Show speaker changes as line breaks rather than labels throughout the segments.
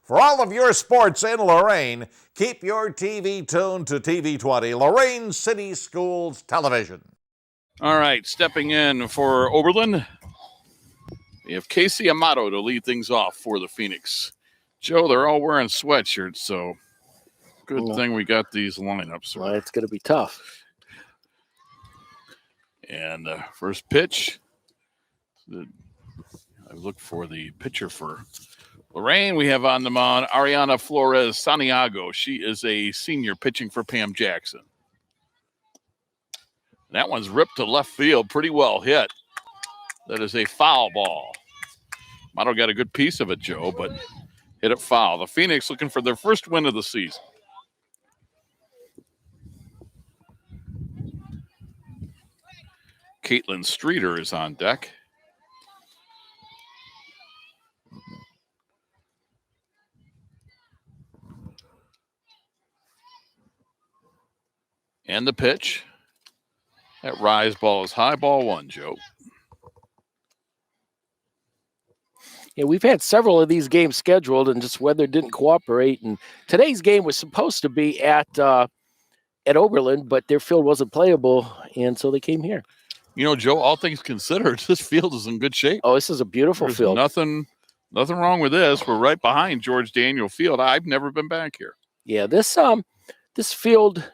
For all of your sports in Lorain, keep your TV tuned to TV 20, Lorain City Schools Television.
All right, stepping in for Oberlin, we have Casey Amato to lead things off for the Phoenix. Joe, they're all wearing sweatshirts, so good thing we got these lineups.
Well, it's going to be tough.
And first pitch, I look for the pitcher for Lorain. We have on the mound Ariana Flores Santiago. She is a senior pitching for Pam Jackson. That one's ripped to left field, pretty well hit. That is a foul ball. Amato got a good piece of it, Joe, but hit it foul. The Phoenix looking for their first win of the season. Caitlin Streeter is on deck. And the pitch. That rise ball is high, ball one, Joe.
Yeah, we've had several of these games scheduled, and just weather didn't cooperate. And today's game was supposed to be at Oberlin, but their field wasn't playable, and so they came here.
You know, Joe, all things considered, this field is in good shape.
Oh, this is a beautiful field.
Nothing wrong with this. We're right behind George Daniel Field. I've never been back here.
Yeah, this field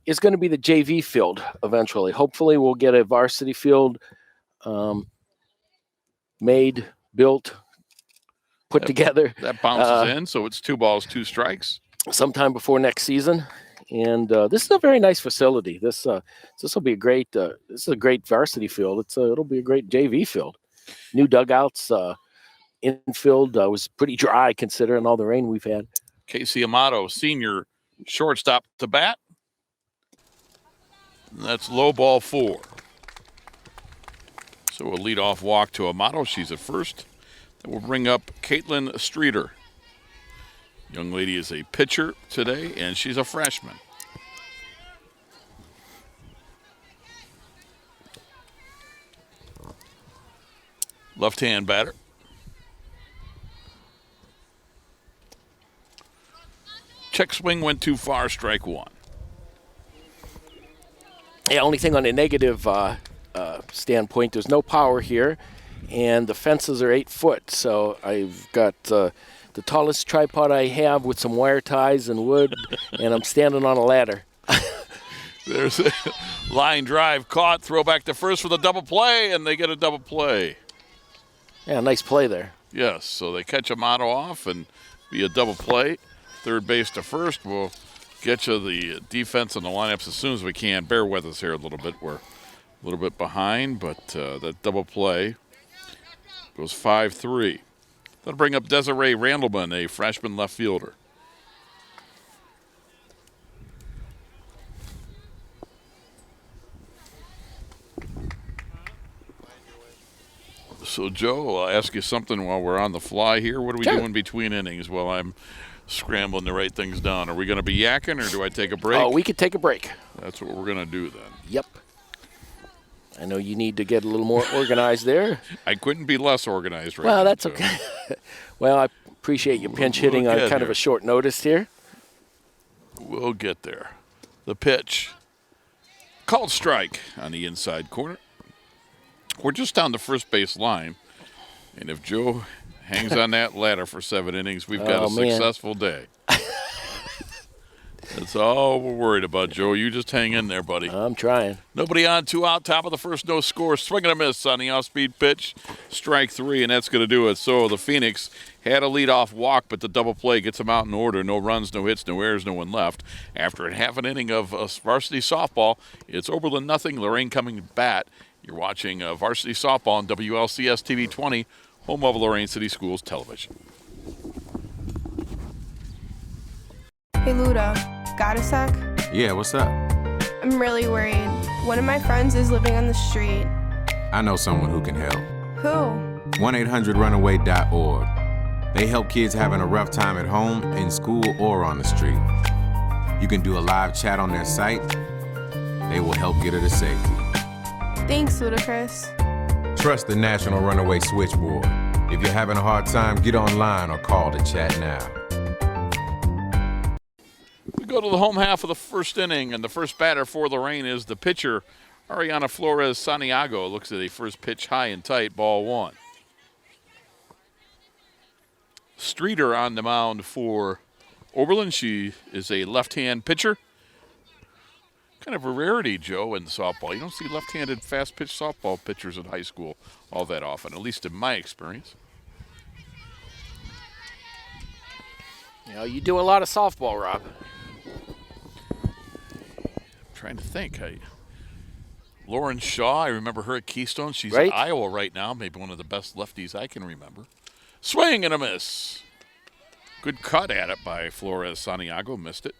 is going to be the JV field eventually. Hopefully, we'll get a varsity field made, built, put together.
That bounces in, so it's 2 balls, 2 strikes.
Sometime before next season. And this is a very nice facility. This will be a great. This is a great varsity field. It'll be a great JV field. New dugouts. Infield was pretty dry considering all the rain we've had.
Casey Amato, senior shortstop to bat. And that's low ball 4. So a leadoff walk to Amato. She's at first. That will bring up Caitlin Streeter. Young lady is a pitcher today, and she's a freshman. Left-hand batter. Check swing went too far, strike 1.
Yeah, only thing on a negative standpoint, there's no power here, and the fences are 8 foot. So I've got the tallest tripod I have with some wire ties and wood, and I'm standing on a ladder.
There's a line drive caught, throw back to first for the double play, and they get a double play.
Yeah, nice play there.
Yes, so they catch Amato off and be a double play. Third base to first. We'll get you the defense and the lineups as soon as we can. Bear with us here a little bit. We're a little bit behind, but that double play goes 5-3. That'll bring up Desiree Randleman, a freshman left fielder. So, Joe, I'll ask you something while we're on the fly here. What are we doing between innings while I'm scrambling to write things down? Are we going to be yakking, or do I take a break?
Oh, we could take a break.
That's what we're going to do then.
Yep. I know you need to get a little more organized there.
I couldn't be less organized right now.
Well, that's okay. Well, I appreciate you pinch hitting on kind of a short notice here.
We'll get there. The pitch. Called strike on the inside corner. We're just down the first base line. And if Joe hangs on that ladder for 7 innings, we've got a successful day. That's all we're worried about, Joe. You just hang in there, buddy.
I'm trying.
Nobody on, 2 out, top of the first, no score. Swing and a miss on the off-speed pitch. Strike 3, and that's going to do it. So the Phoenix had a leadoff walk, but the double play gets them out in order. No runs, no hits, no errors, no one left. After a half an inning of varsity softball, it's Oberlin nothing. Lorain coming to bat. You're watching varsity softball on WLCS TV 20, home of Lorain City Schools Television.
Hey, Luda, got a sec?
Yeah, what's up?
I'm really worried. One of my friends is living on the street.
I know someone who can help.
Who?
1-800-RUNAWAY.org. They help kids having a rough time at home, in school, or on the street. You can do a live chat on their site. They will help get her to safety.
Thanks, Ludacris.
Trust the National Runaway Switchboard. If you're having a hard time, get online or call to chat now.
We go to the home half of the first inning, and the first batter for Lorain is the pitcher, Ariana Flores Santiago. Looks at a first pitch high and tight, ball one. Streeter on the mound for Oberlin. She is a left-hand pitcher. Kind of a rarity, Joe, in softball. You don't see left-handed fast-pitch softball pitchers in high school all that often, at least in my experience.
You know, you do a lot of softball, Rob.
Trying to think. Lauren Shaw, I remember her at Keystone. She's
Right.
at Iowa right now, maybe one of the best lefties I can remember. Swing and a miss. Good cut at it by Flores Santiago. Missed it.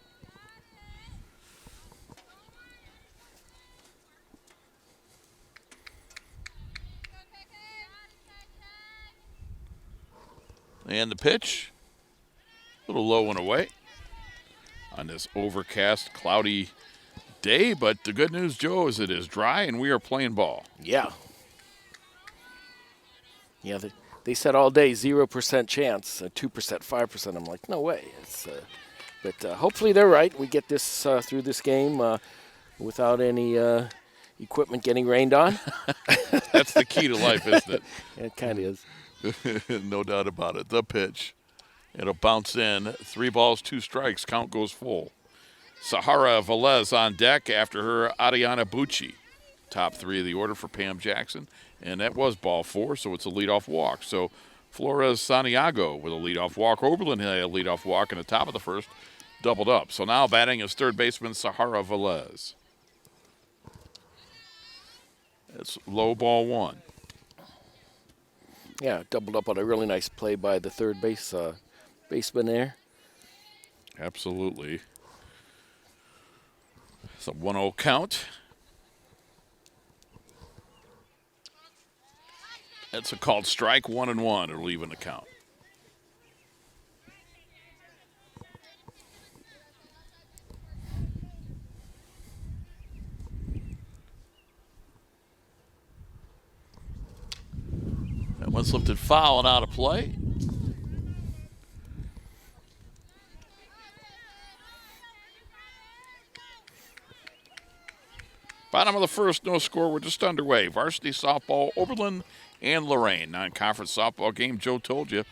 And the pitch, a little low and away on this overcast, cloudy day. But the good news, Joe, is it is dry and we are playing ball.
Yeah. Yeah, they said all day 0% chance, 2%, 5%. I'm like, no way. But hopefully they're right. We get this through this game without any equipment getting rained on.
That's the key to life, isn't it?
It kind of is.
No doubt about it. The pitch. It'll bounce in. 3 balls, 2 strikes. Count goes full. Sahara Velez on deck after her Ariana Bucci. Top 3 of the order for Pam Jackson. And that was ball 4, so it's a leadoff walk. So Flores Santiago with a leadoff walk. Oberlin had a leadoff walk in the top of the first. Doubled up. So now batting is third baseman Sahara Velez. It's low, ball 1.
Yeah, doubled up on a really nice play by the third baseman there.
Absolutely. It's a 1-0 count. That's a called strike, 1-1. It'll even the count. That one's lifted foul and out of play. Bottom of the first, no score. We're just underway. Varsity softball, Oberlin and Lorain. Non-conference softball game. Joe told you,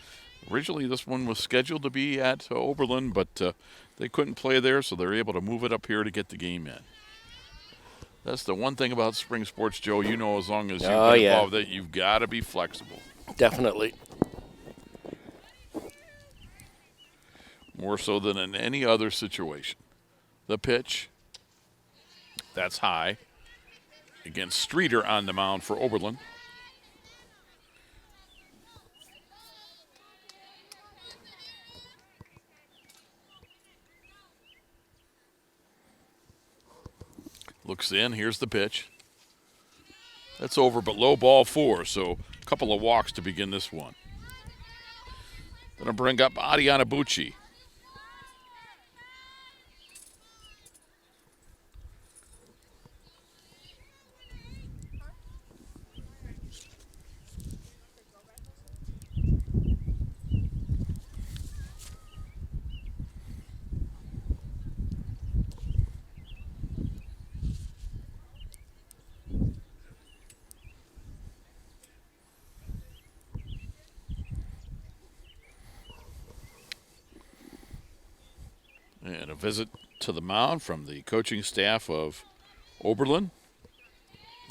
originally this one was scheduled to be at Oberlin, but they couldn't play there, so they're able to move it up here to get the game in. That's the one thing about spring sports, Joe. You know, as long as you get involved with it, you've got to be flexible.
Definitely.
More so than in any other situation. The pitch. That's high. Against Streeter on the mound for Oberlin. Looks in. Here's the pitch. That's over, but low, ball 4. So a couple of walks to begin this one. Gonna bring up Ariana Bucci. And a visit to the mound from the coaching staff of Oberlin.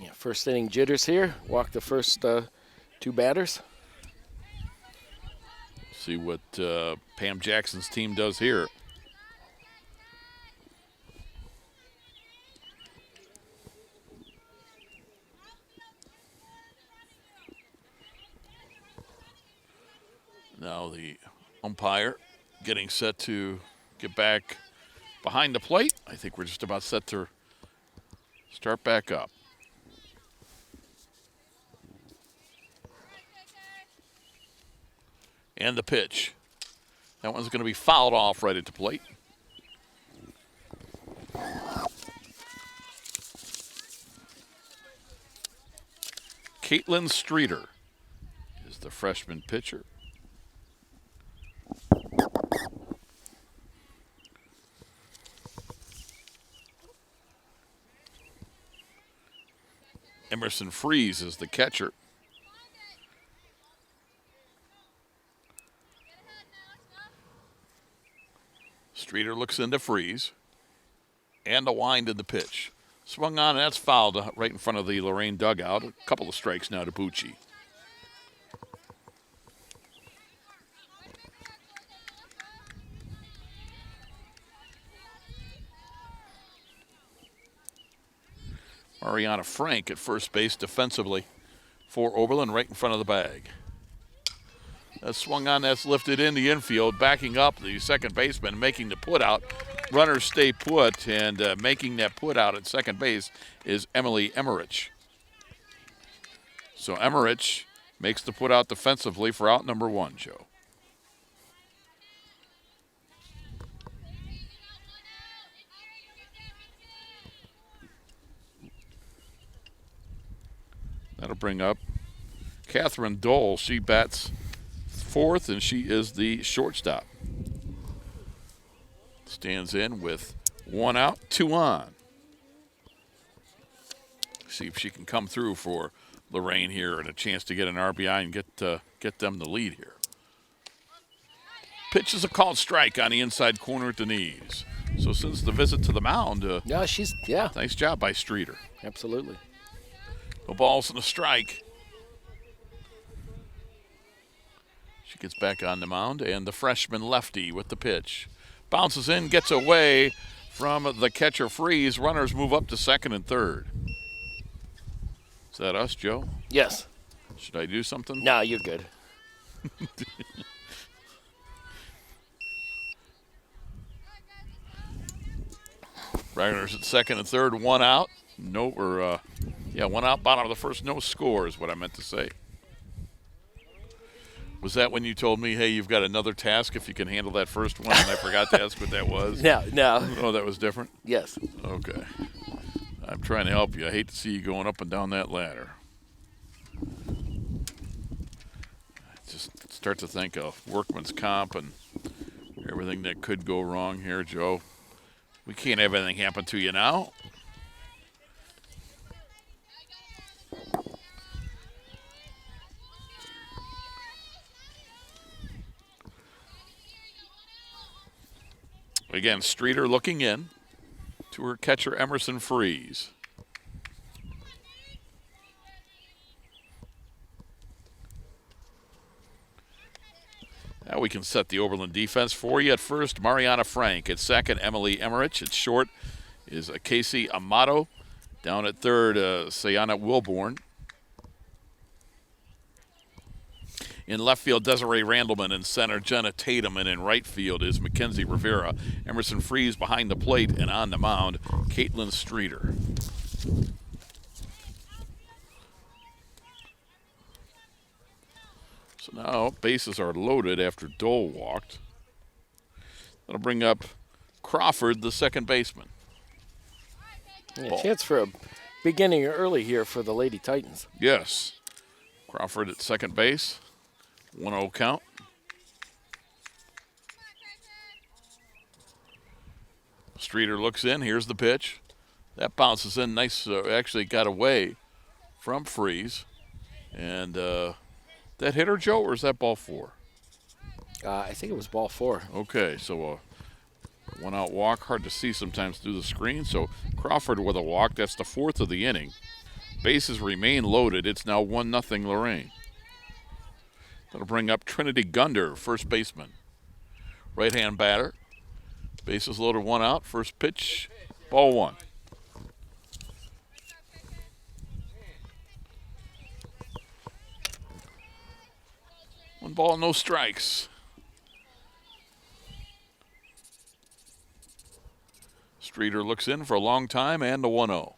Yeah, first inning jitters here. Walk the first 2 batters.
See what Pam Jackson's team does here. Now the umpire getting set to get back behind the plate. I think we're just about set to start back up. And the pitch. That one's going to be fouled off right at the plate. Caitlin Streeter is is the freshman pitcher. Emerson Freeze is the catcher. Streeter looks into Freeze. And a wind in the pitch. Swung on, and that's fouled right in front of the Lorain dugout. A couple of strikes now to Bucci. Mariana Frank at first base defensively for Oberlin, right in front of the bag. That's swung on, that's lifted in the infield, backing up the second baseman, making the put out. Runners stay put, and making that put out at second base is Emily Emmerich. So Emmerich makes the put out defensively for out number 1, Joe. That'll bring up Catherine Dole. She bats fourth, and she is the shortstop. Stands in with 1 out, 2 on. See if she can come through for Lorain here and a chance to get an RBI and get them the lead here. Pitch is a called strike on the inside corner at the knees. So since the visit to the mound, nice job by Streeter.
Absolutely.
No balls and a strike. She gets back on the mound, and the freshman lefty with the pitch. Bounces in, gets away from the catcher Freeze. Runners move up to second and third. Is that us, Joe?
Yes.
Should I do something?
No, you're good.
Runners at second and third, 1 out. 1 out, bottom of the first, no score is what I meant to say. Was that when you told me, hey, you've got another task if you can handle that first one, and I forgot to ask what that was?
No.
Oh, that was different?
Yes.
Okay. I'm trying to help you. I hate to see you going up and down that ladder. I just start to think of workman's comp and everything that could go wrong here, Joe. We can't have anything happen to you now. Again, Streeter looking in to her catcher, Emerson Freeze. Now we can set the Oberlin defense for you. At first, Mariana Frank. At second, Emily Emmerich. At short is Casey Amato. Down at third, Sayana Wilborn. In left field, Desiree Randleman. In center, Jenna Tatum. And in right field is Mackenzie Rivera. Emerson Freeze behind the plate, and on the mound, Caitlin Streeter. So now bases are loaded after Dole walked. That'll bring up Crawford, the second baseman.
Yeah, chance for a beginning early here for the Lady Titans.
Yes. Crawford at second base. 1-0 count. Streeter looks in. Here's the pitch. That bounces in. Nice. Actually got away from Freeze. And that hit her, Joe, or is that ball 4?
I think it was ball 4.
Okay, so 1-out walk. Hard to see sometimes through the screen. So Crawford with a walk. That's the 4th of the inning. Bases remain loaded. It's now 1-0 Lorain. That'll bring up Trinity Gunder, first baseman. Right-hand batter. Bases loaded, 1 out. First pitch, ball 1. One ball, no strikes. Streeter looks in for a long time and a 1-0.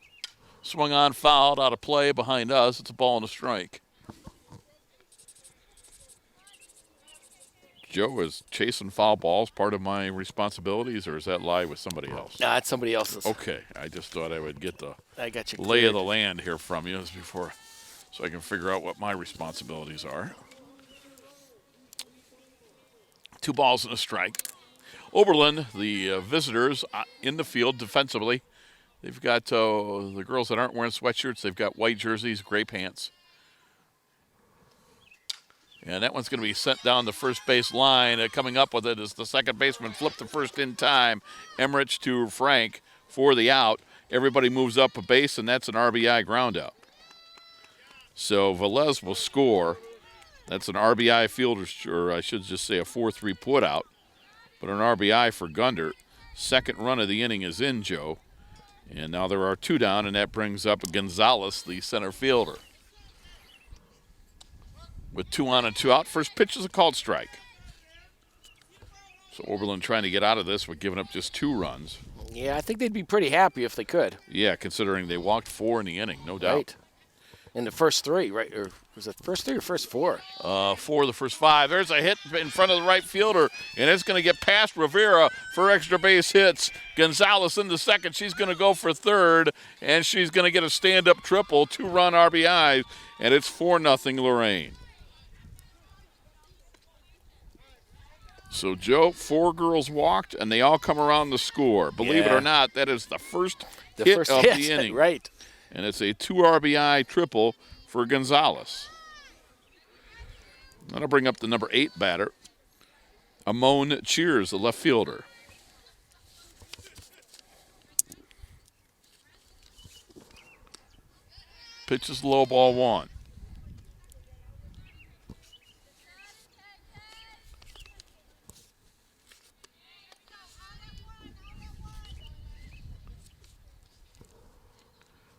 Swung on, fouled, out of play behind us. It's a ball and a strike. Joe, is chasing foul balls part of my responsibilities, or is that lie with somebody else?
No, it's somebody else's.
Okay, I just thought I would get the
I got you
lay of the land here from you before, so I can figure out what my responsibilities are. 2 balls and a strike. Oberlin, the visitors in the field defensively. They've got the girls that aren't wearing sweatshirts. They've got white jerseys, gray pants. And that one's going to be sent down the first base line. Coming up with it is the second baseman, flipped the first in time. Emmerich to Frank for the out. Everybody moves up a base, and that's an RBI ground out. So Velez will score. That's an RBI fielder, or I should just say a 4-3 put out. But an RBI for Gundert. Second run of the inning is in, Joe. And now there are 2 down, and that brings up Gonzalez, the center fielder. With 2 on and 2 out, first pitch is a called strike. So Oberlin trying to get out of this with giving up just 2 runs.
Yeah, I think they'd be pretty happy if they could.
Yeah, considering they walked 4 in the inning, no doubt.
Right. In the first 3, right? Or was it first 3 or first 4?
4 the first 5. There's a hit in front of the right fielder, and it's going to get past Rivera for extra base hits. Gonzalez in the second. She's going to go for third, and she's going to get a stand-up triple, 2-run RBIs, and it's 4-0 Lorain. So, Joe, 4 girls walked, and they all come around the score. Believe it or not, that is the first hit of the inning.
Right.
And it's a 2 RBI triple for Gonzalez. That'll bring up the number 8 batter, Amon Cheers, the left fielder. Pitch is low, ball 1.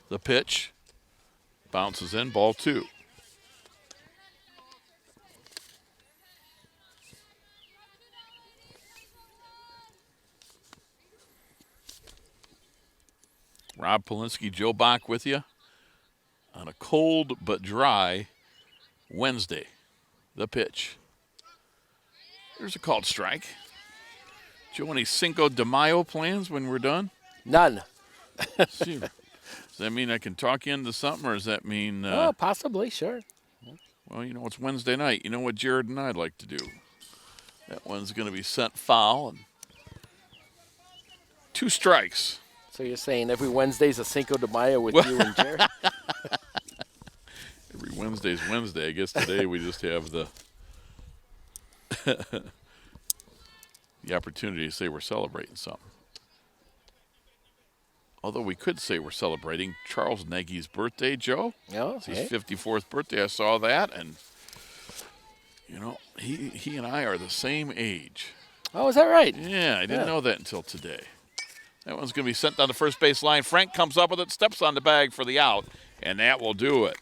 The pitch bounces in, ball 2. Rob Polinsky, Joe Bach with you on a cold but dry Wednesday. The pitch. There's a called strike. Joe, any Cinco de Mayo plans when we're done?
None.
Does that mean I can talk you into something, or does that mean...
possibly, sure.
Well, you know, it's Wednesday night. You know what Jared and I'd like to do. That one's going to be sent foul. And 2 strikes.
So you're saying every Wednesday's a Cinco de Mayo with you and Jared?
Every Wednesday's Wednesday. I guess today we just have the the opportunity to say we're celebrating something. Although we could say we're celebrating Charles Nagy's birthday, Joe.
Yeah,
It's his 54th birthday. I saw that, and, you know, he and I are the same age.
Oh, is that right?
Yeah, I didn't know that until today. That one's going to be sent down the first base line. Frank comes up with it, steps on the bag for the out, and that will do it.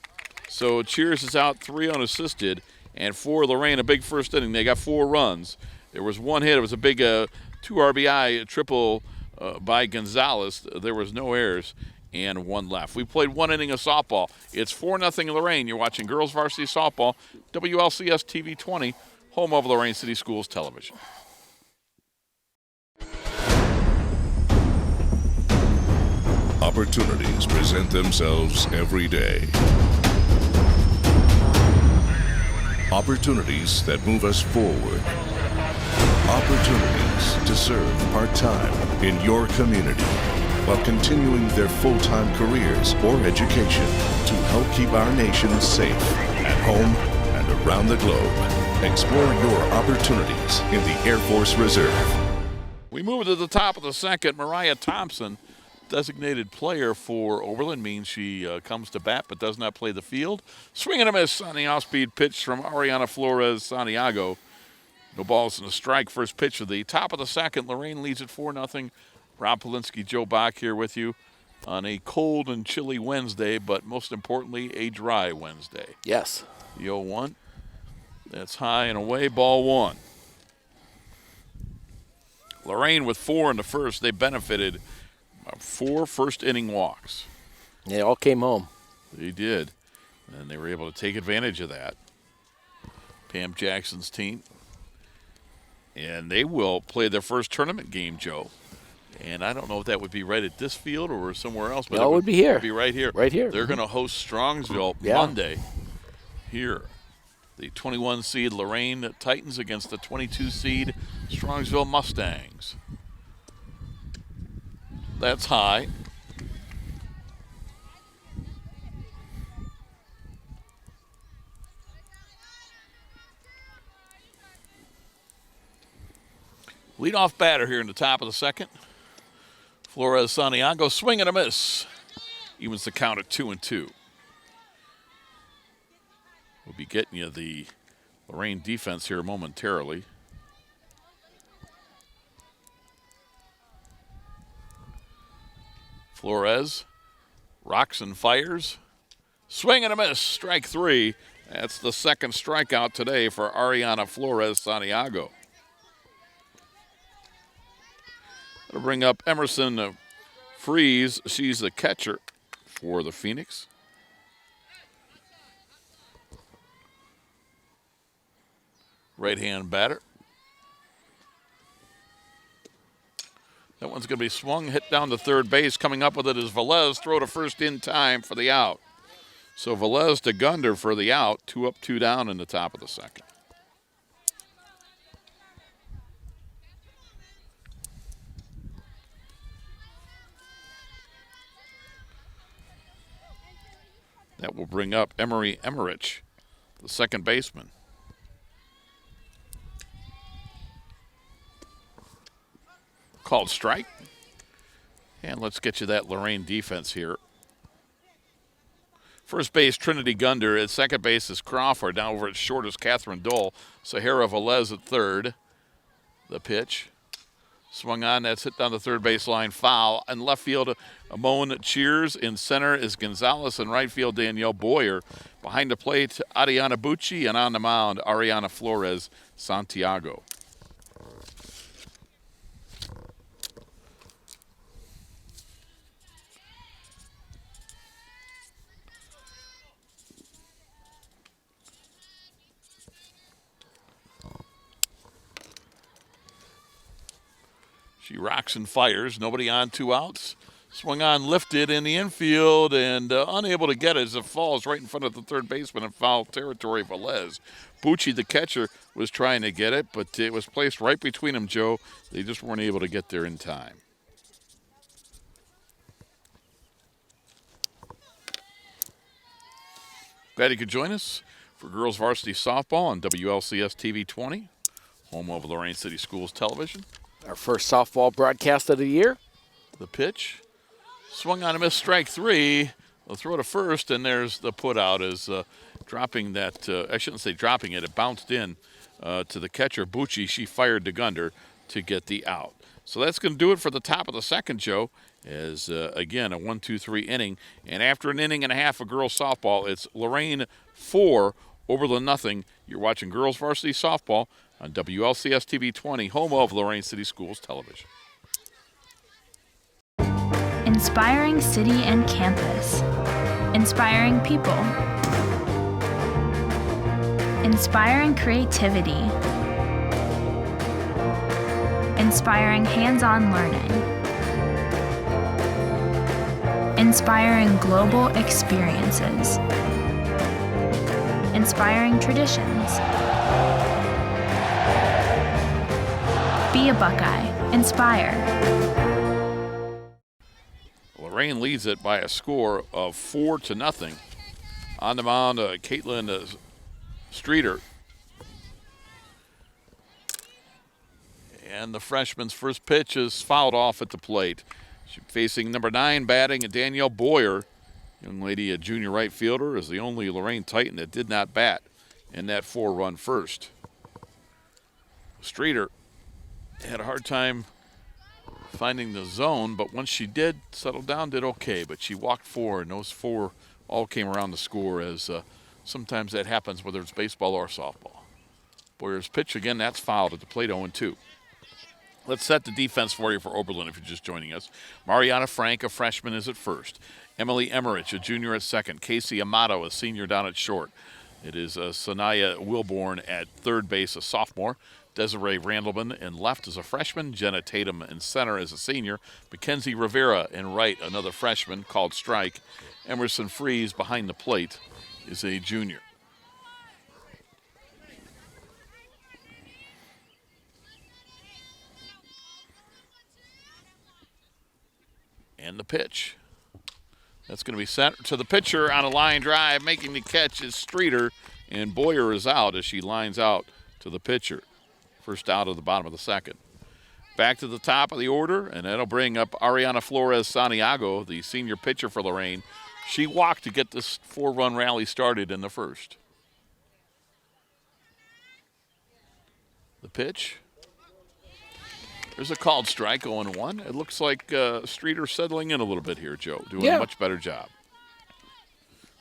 So Cheers is out, 3 unassisted, and for Lorain, a big first inning. They got 4 runs. There was 1 hit. It was a big 2 RBI triple by Gonzalez. There was no errors and 1 left. We played 1 inning of softball. It's 4-0 Lorain. You're watching Girls Varsity Softball, WLCS TV 20, home of Lorain City Schools Television.
Opportunities present themselves every day. Opportunities that move us forward. Opportunities to serve part-time in your community while continuing their full-time careers or education to help keep our nation safe at home and around the globe. Explore your opportunities in the Air Force Reserve.
We move to the top of the second. Mariah Thompson, designated player for Oberlin, means she comes to bat but does not play the field. Swing and a miss on the off-speed pitch from Ariana Flores Santiago. No balls and a strike. First pitch of the top of the second. Lorain leads at 4-0. Rob Polinsky, Joe Bach here with you on a cold and chilly Wednesday, but most importantly, a dry Wednesday.
Yes.
The 0-1. That's high and away, ball 1. Lorain with 4 in the first. They benefited 4 first-inning walks.
They all came home.
They did, and they were able to take advantage of that. Pam Jackson's team. And they will play their first tournament game, Joe. And I don't know if that would be right at this field or somewhere else. But
no, it would be here.
It would be right here.
Right here.
They're going to host Strongsville
Yeah.
Monday here. The 21 seed Lorain Titans against the 22 seed Strongsville Mustangs. That's high. Leadoff batter here in the top of the second. Flores Santiago, swing and a miss. Evens the count at 2-2. We'll be getting you the Lorain defense here momentarily. Flores rocks and fires. Swing and a miss, strike 3. That's the second strikeout today for Ariana Flores Santiago. That'll bring up Emerson Freeze. She's the catcher for the Phoenix. Right-hand batter. That one's going to be swung, hit down to third base. Coming up with it is Velez. Throw to first in time for the out. So Velez to Gunder for the out. 2 up, 2 down in the top of the second. That will bring up Emery Emmerich, the second baseman. Called strike. And let's get you that Lorain defense here. First base, Trinity Gunder. At second base is Crawford. Down over at short is Catherine Dole. Sahara Velez at third. The pitch. Swung on, that's hit down the third base line, foul. In left field, Amon Cheers. In center is Gonzalez. In right field, Danielle Boyer. Behind the plate, Ariana Bucci. And on the mound, Ariana Flores Santiago. She rocks and fires. Nobody on, 2 outs. Swung on, lifted in the infield, and unable to get it as it falls right in front of the third baseman in foul territory, Velez. Bucci, the catcher, was trying to get it, but it was placed right between them, Joe. They just weren't able to get there in time. Glad you could join us for Girls Varsity Softball on WLCS TV 20, home of Lorain City Schools Television.
Our first softball broadcast of the year.
The pitch. Swung on a miss, strike 3. They'll throw to first, and there's the put out as dropping that. I shouldn't say dropping it. It bounced in to the catcher, Bucci. She fired to Gunder to get the out. So that's going to do it for the top of the second, Joe, as, again, a 1-2-3 inning. And after an inning and a half of girls softball, it's Lorain 4, Oberlin nothing. You're watching Girls Varsity Softball on WLCS TV 20, home of Lorain City Schools Television.
Inspiring city and campus. Inspiring people. Inspiring creativity. Inspiring hands-on learning. Inspiring global experiences. Inspiring traditions. Be a Buckeye. Inspire.
Lorain leads it by a score of 4-0. On the mound, Caitlin Streeter. And the freshman's first pitch is fouled off at the plate. She's facing number 9 batting, Danielle Boyer. Young lady, a junior right fielder, is the only Lorain Titan that did not bat in that 4-run first. Streeter had a hard time finding the zone, but once she did settle down, did okay. But she walked 4, and those 4 all came around the score, as sometimes that happens whether it's baseball or softball. Boyer's pitch, again, that's fouled at the plate, 0-2. Let's set the defense for you for Oberlin if you're just joining us. Mariana Frank, a freshman, is at first. Emily Emmerich, a junior, at second. Casey Amato, a senior, down at short. It is Sanaya Wilborn at third base, a sophomore. Desiree Randleman in left as a freshman. Jenna Tatum in center as a senior. Mackenzie Rivera in right, another freshman, called strike. Emerson Freeze behind the plate is a junior. And the pitch. That's going to be sent to the pitcher on a line drive. Making the catch is Streeter, and Boyer is out as she lines out to the pitcher. First out of the bottom of the second. Back to the top of the order, and that'll bring up Ariana Flores-Santiago, the senior pitcher for Lorain. She walked to get this 4-run rally started in the first. The pitch. There's a called strike, 0-1. It looks like Streeter settling in a little bit here, Joe, doing a much better job.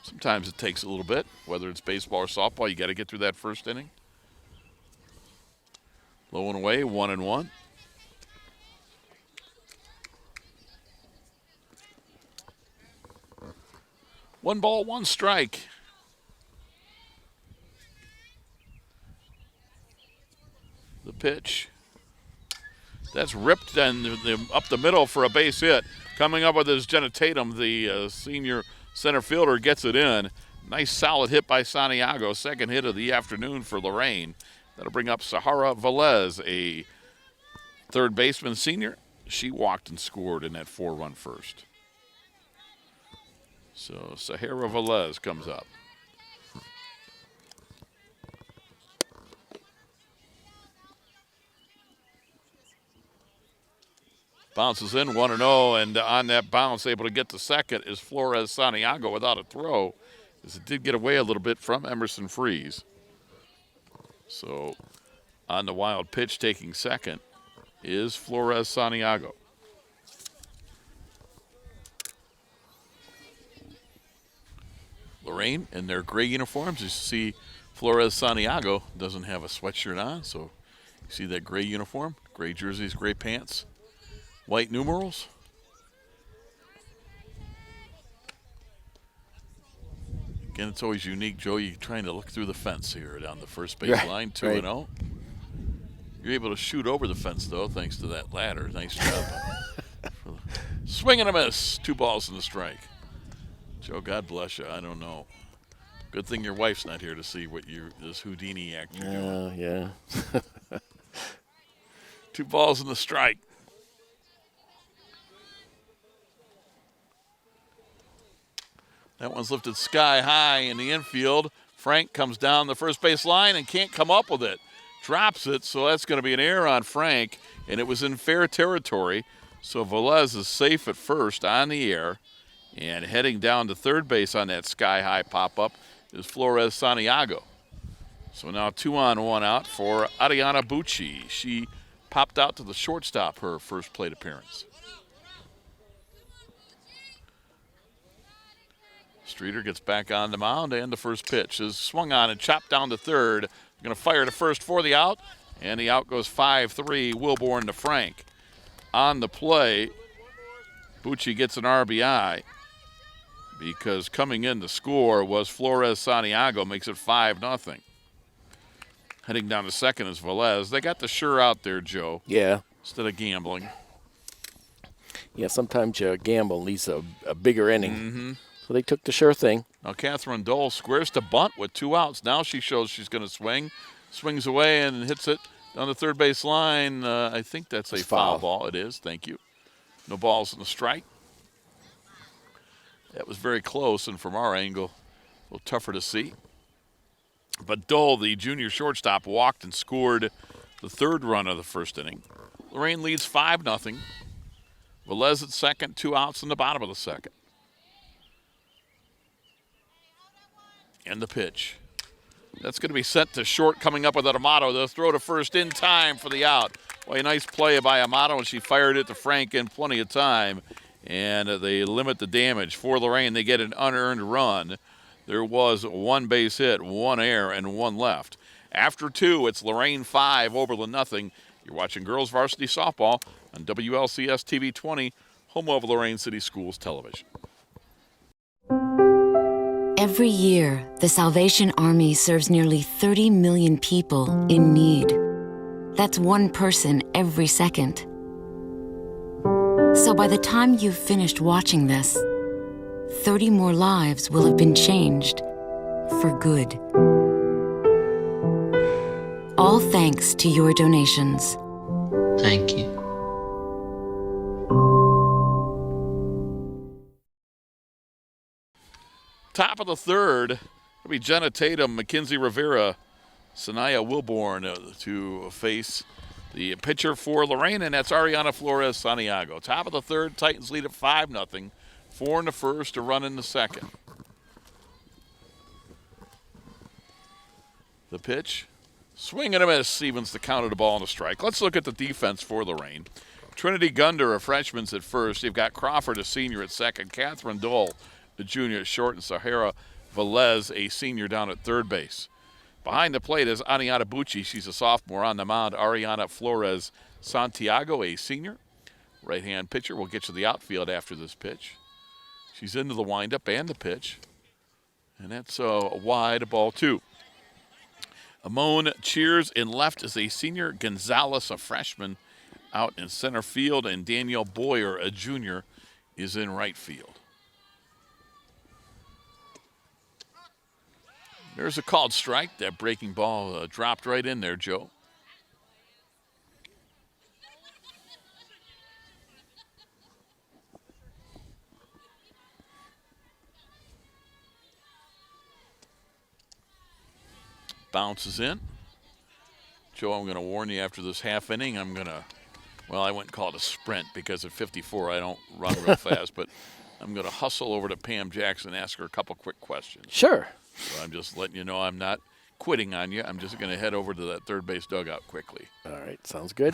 Sometimes it takes a little bit, whether it's baseball or softball. You got to get through that first inning. Low and away, 1-1. One ball, one strike. The pitch. That's ripped and up the middle for a base hit. Coming up with his Jenna Tatum, the senior center fielder, gets it in. Nice solid hit by Santiago. Second hit of the afternoon for Lorain. That'll bring up Sahara Velez, a third baseman senior. She walked and scored in that 4-run first. So Sahara Velez comes up. Bounces in 1-0, and on that bounce, able to get to second is Flores-Santiago without a throw, as it did get away a little bit from Emerson Freeze. So on the wild pitch taking second is Flores-Santiago. Lorain in their gray uniforms. You see Flores-Santiago doesn't have a sweatshirt on, so you see that gray uniform, gray jerseys, gray pants. White numerals. Again, it's always unique, Joe. You're trying to look through the fence here down the first base line, 2-0. You're able to shoot over the fence, though, thanks to that ladder. Nice job. Swing and a miss. 2 balls and a strike. Joe, God bless you. I don't know. Good thing your wife's not here to see what this Houdini act you're doing.
Yeah.
2 balls and a strike. That one's lifted sky high in the infield. Frank comes down the first base line and can't come up with it. Drops it, so that's going to be an error on Frank, and it was in fair territory. So Velez is safe at first on the air, and heading down to third base on that sky high pop-up is Flores-Santiago. So now 2-on-1 out for Ariana Bucci. She popped out to the shortstop her first plate appearance. Streeter gets back on the mound, and the first pitch is swung on and chopped down to third. Going to fire to first for the out, and the out goes 5-3, Wilborn to Frank. On the play, Bucci gets an RBI because coming in to score was Flores-Santiago, makes it 5-0. Heading down to second is Velez. They got the sure out there, Joe.
Yeah.
Instead of gambling.
Yeah, sometimes you gamble leads a bigger inning.
Mm-hmm.
So they took the sure thing.
Now Catherine Dole squares to bunt with 2 outs. Now she shows she's going to swing. Swings away and hits it down the third base line. I think that's a foul ball. It is. Thank you. No balls in the strike. That was very close, and from our angle, a little tougher to see. But Dole, the junior shortstop, walked and scored the third run of the first inning. Lorain leads 5-0. Velez at second, 2 outs in the bottom of the second. And the pitch. That's going to be sent to short, coming up with Amato. They'll throw to first in time for the out. Well, a nice play by Amato, and she fired it to Frank in plenty of time. And they limit the damage. For Lorain, they get an unearned run. There was 1 base hit, 1 error, and 1 left. After 2, it's Lorain 5, Oberlin 0. You're watching Girls Varsity Softball on WLCS TV 20, home of Lorain City Schools Television.
Every year, the Salvation Army serves nearly 30 million people in need. That's 1 person every second. So by the time you've finished watching this, 30 more lives will have been changed for good. All thanks to your donations.
「 Thank you. 」 .
「 Thank you. 」 . 「 Thank you. 」 . 」 . 」 . 」 . 」 . 」 . 」 . 」 . 」 . 」 . 」 . 」 . 」 . 」 . 」 . 」 . 」 .
Thank you.
Top of the third, it'll be Jenna Tatum, Mackenzie Rivera, Sanaya Wilborn to face the pitcher for Lorain, and that's Ariana Flores Santiago. Top of the third, Titans lead at 5-0. 4 in the first, a run in the second. The pitch, swing and a miss, evens the count of the ball and a strike. Let's look at the defense for Lorain. Trinity Gunder, a freshman's at first. You've got Crawford, a senior, at second. Catherine Dole, the junior, at short, and Sahara Velez, a senior, down at third base. Behind the plate is Aniata Bucci. She's a sophomore. On the mound, Ariana Flores Santiago, a senior. Right-hand pitcher will get to the outfield after this pitch. She's into the windup and the pitch. And that's a wide, ball 2. Amon Cheers in left is a senior. Gonzalez, a freshman, out in center field. And Danielle Boyer, a junior, is in right field. There's a called strike. That breaking ball dropped right in there, Joe. Bounces in. Joe, I'm going to warn you after this half inning, I wouldn't call it a sprint because at 54 I don't run real fast, but I'm going to hustle over to Pam Jackson and ask her a couple quick questions.
Sure.
So I'm just letting you know I'm not quitting on you. I'm just going to head over to that third base dugout quickly.
All right, sounds good.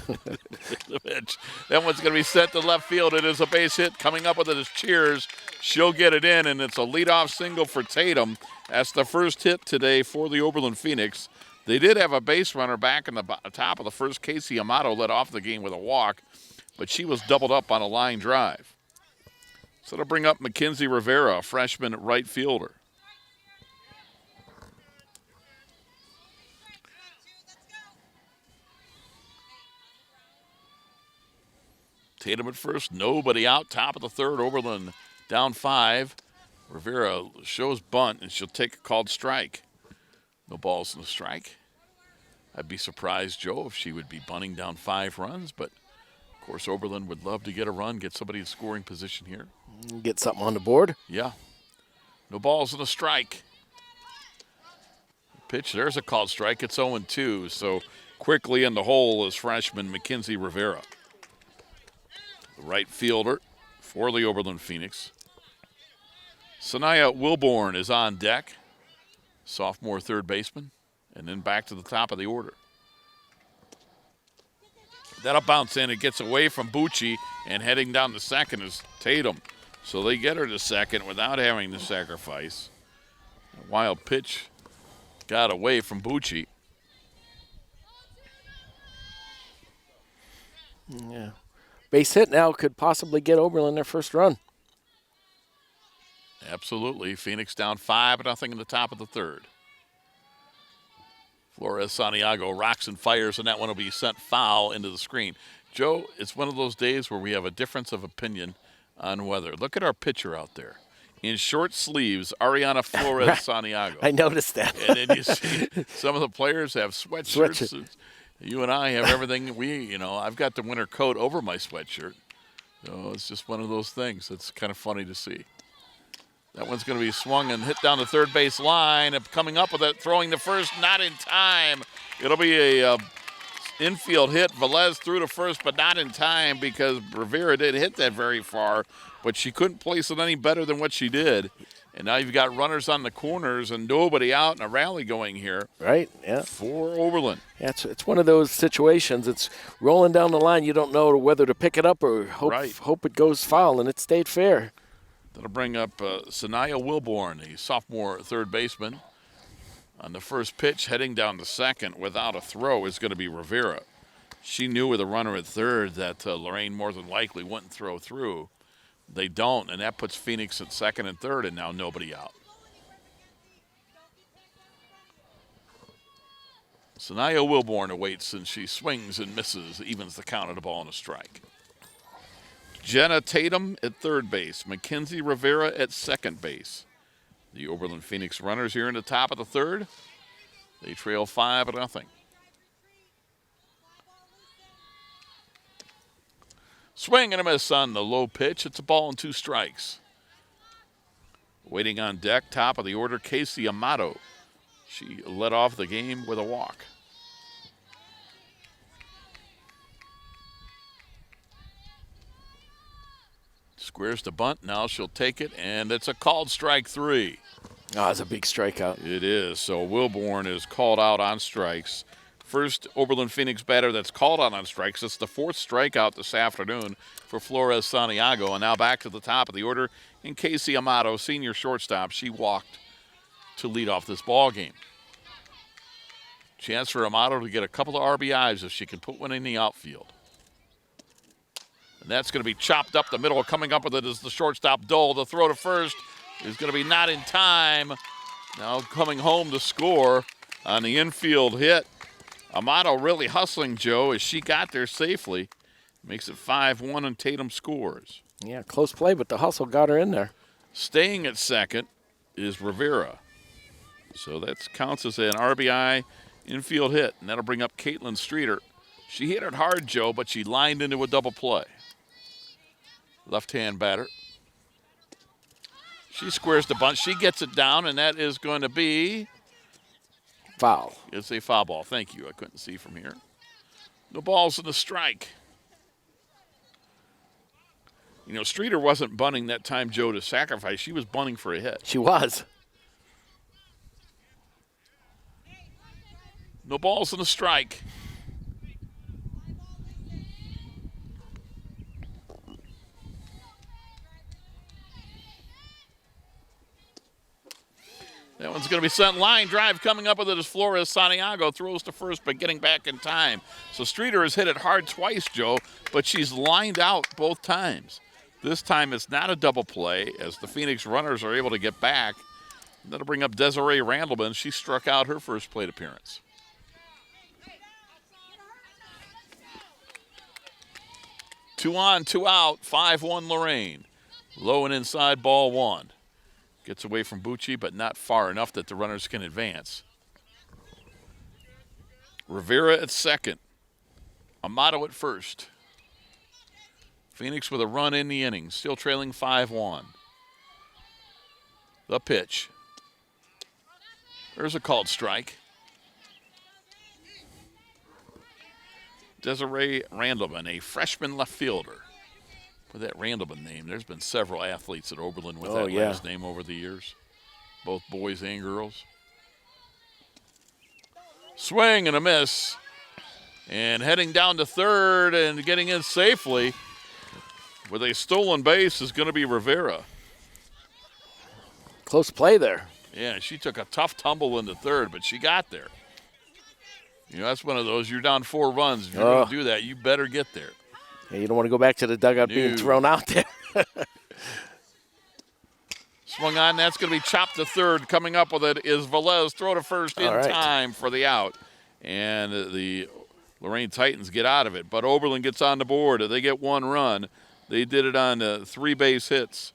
The pitch. That one's going to be set to left field. It is a base hit. Coming up with it is Cheers. She'll get it in, and it's a leadoff single for Tatum. That's the first hit today for the Oberlin Phoenix. They did have a base runner back in the top of the first. Casey Amato led off the game with a walk, but she was doubled up on a line drive. So it'll bring up Mackenzie Rivera, a freshman right fielder. Tatum at first, nobody out. Top of the third, Oberlin down 5. Rivera shows bunt, and she'll take a called strike. No balls in the strike. I'd be surprised, Joe, if she would be bunting down 5 runs, but of course Oberlin would love to get a run, get somebody in scoring position here.
Get something on the board.
Yeah. No balls in the strike. Pitch, there's a called strike. It's 0-2, so quickly in the hole is freshman Mackenzie Rivera. The right fielder for the Oberlin Phoenix. Sanaya Wilborn is on deck, sophomore third baseman, and then back to the top of the order. That'll bounce in. It gets away from Bucci, and heading down to second is Tatum. So they get her to second without having to sacrifice. A wild pitch got away from Bucci.
Yeah. Base hit now could possibly get Oberlin their first run.
Absolutely. Phoenix down 5-0 in the top of the third. Flores Santiago rocks and fires, and that one will be sent foul into the screen. Joe, it's one of those days where we have a difference of opinion on weather. Look at our pitcher out there. In short sleeves, Ariana Flores Santiago.
I noticed that.
And then you see some of the players have sweatshirts. You and I have everything. I've got the winter coat over my sweatshirt. So it's just one of those things. It's kind of funny to see. That one's going to be swung and hit down the third base line. Coming up with it, throwing the first, not in time. It'll be a infield hit. Velez threw to first, but not in time because Rivera did hit that very far, but she couldn't place it any better than what she did. And now you've got runners on the corners and nobody out and a rally going here.
Right, yeah.
For Oberlin.
Yeah, it's one of those situations. It's rolling down the line. You don't know whether to pick it up or hope it goes foul, and it stayed fair.
That'll bring up Sanaya Wilborn, a sophomore third baseman. On the first pitch, heading down to second without a throw is going to be Rivera. She knew with a runner at third that Lorain more than likely wouldn't throw through. They don't, and that puts Phoenix at second and third, and now nobody out. Sanaya Wilborn awaits, and she swings and misses, evens the count of the ball and a strike. Jenna Tatum at third base. Mackenzie Rivera at second base. The Oberlin Phoenix runners here in the top of the third. They trail 5-0. Swing and a miss on the low pitch. It's a ball and 2 strikes. Waiting on deck, top of the order, Casey Amato. She led off the game with a walk. Squares to bunt. Now she'll take it, and it's a called strike 3.
Oh, it's a big strikeout.
It is. So Wilborn is called out on strikes. First Oberlin Phoenix batter that's called out on strikes. It's the 4th strikeout this afternoon for Flores Santiago. And now back to the top of the order in Casey Amato, senior shortstop. She walked to lead off this ball game. Chance for Amato to get a couple of RBIs if she can put one in the outfield. And that's going to be chopped up the middle. Coming up with it is the shortstop, Dole. The throw to first is going to be not in time. Now coming home to score on the infield hit. Amato really hustling, Joe, as she got there safely. Makes it 5-1, and Tatum scores.
Yeah, close play, but the hustle got her in there.
Staying at second is Rivera. So that counts as an RBI infield hit, and that'll bring up Caitlin Streeter. She hit it hard, Joe, but she lined into a double play. Left-hand batter. She squares the bunt. She gets it down, and that is going to be
foul.
It's a foul ball. Thank you. I couldn't see from here. No balls in the strike. You know, Streeter wasn't bunting that time, Joe, to sacrifice. She was bunting for a hit.
She was.
No balls in the strike. That one's going to be sent line drive. Coming up with it is Flores Santiago. Throws to first, but getting back in time. So Streeter has hit it hard twice, Joe, but she's lined out both times. This time it's not a double play as the Phoenix runners are able to get back. That'll bring up Desiree Randleman. She struck out her first plate appearance. Two on, two out, 5-1 Lorain. Low and inside, ball 1. Gets away from Bucci, but not far enough that the runners can advance. Rivera at second. Amato at first. Phoenix with a run in the inning, still trailing 5-1. The pitch. There's a called strike. Desiree Randleman, a freshman left fielder. With that Randleman name, there's been several athletes at Oberlin with that last name over the years, both boys and girls. Swing and a miss. And heading down to third and getting in safely with a stolen base is going to be Rivera.
Close play there.
Yeah, she took a tough tumble into third, but she got there. You know, that's one of those, you're down 4 runs. If you're going to do that, you better get there.
Yeah, you don't want to go back to the dugout being thrown out there.
Swung on, that's going to be chopped to third. Coming up with it is Velez. Throw to first in time for the out. And the Lorain Titans get out of it. But Oberlin gets on the board. They get 1 run. They did it on 3 base hits.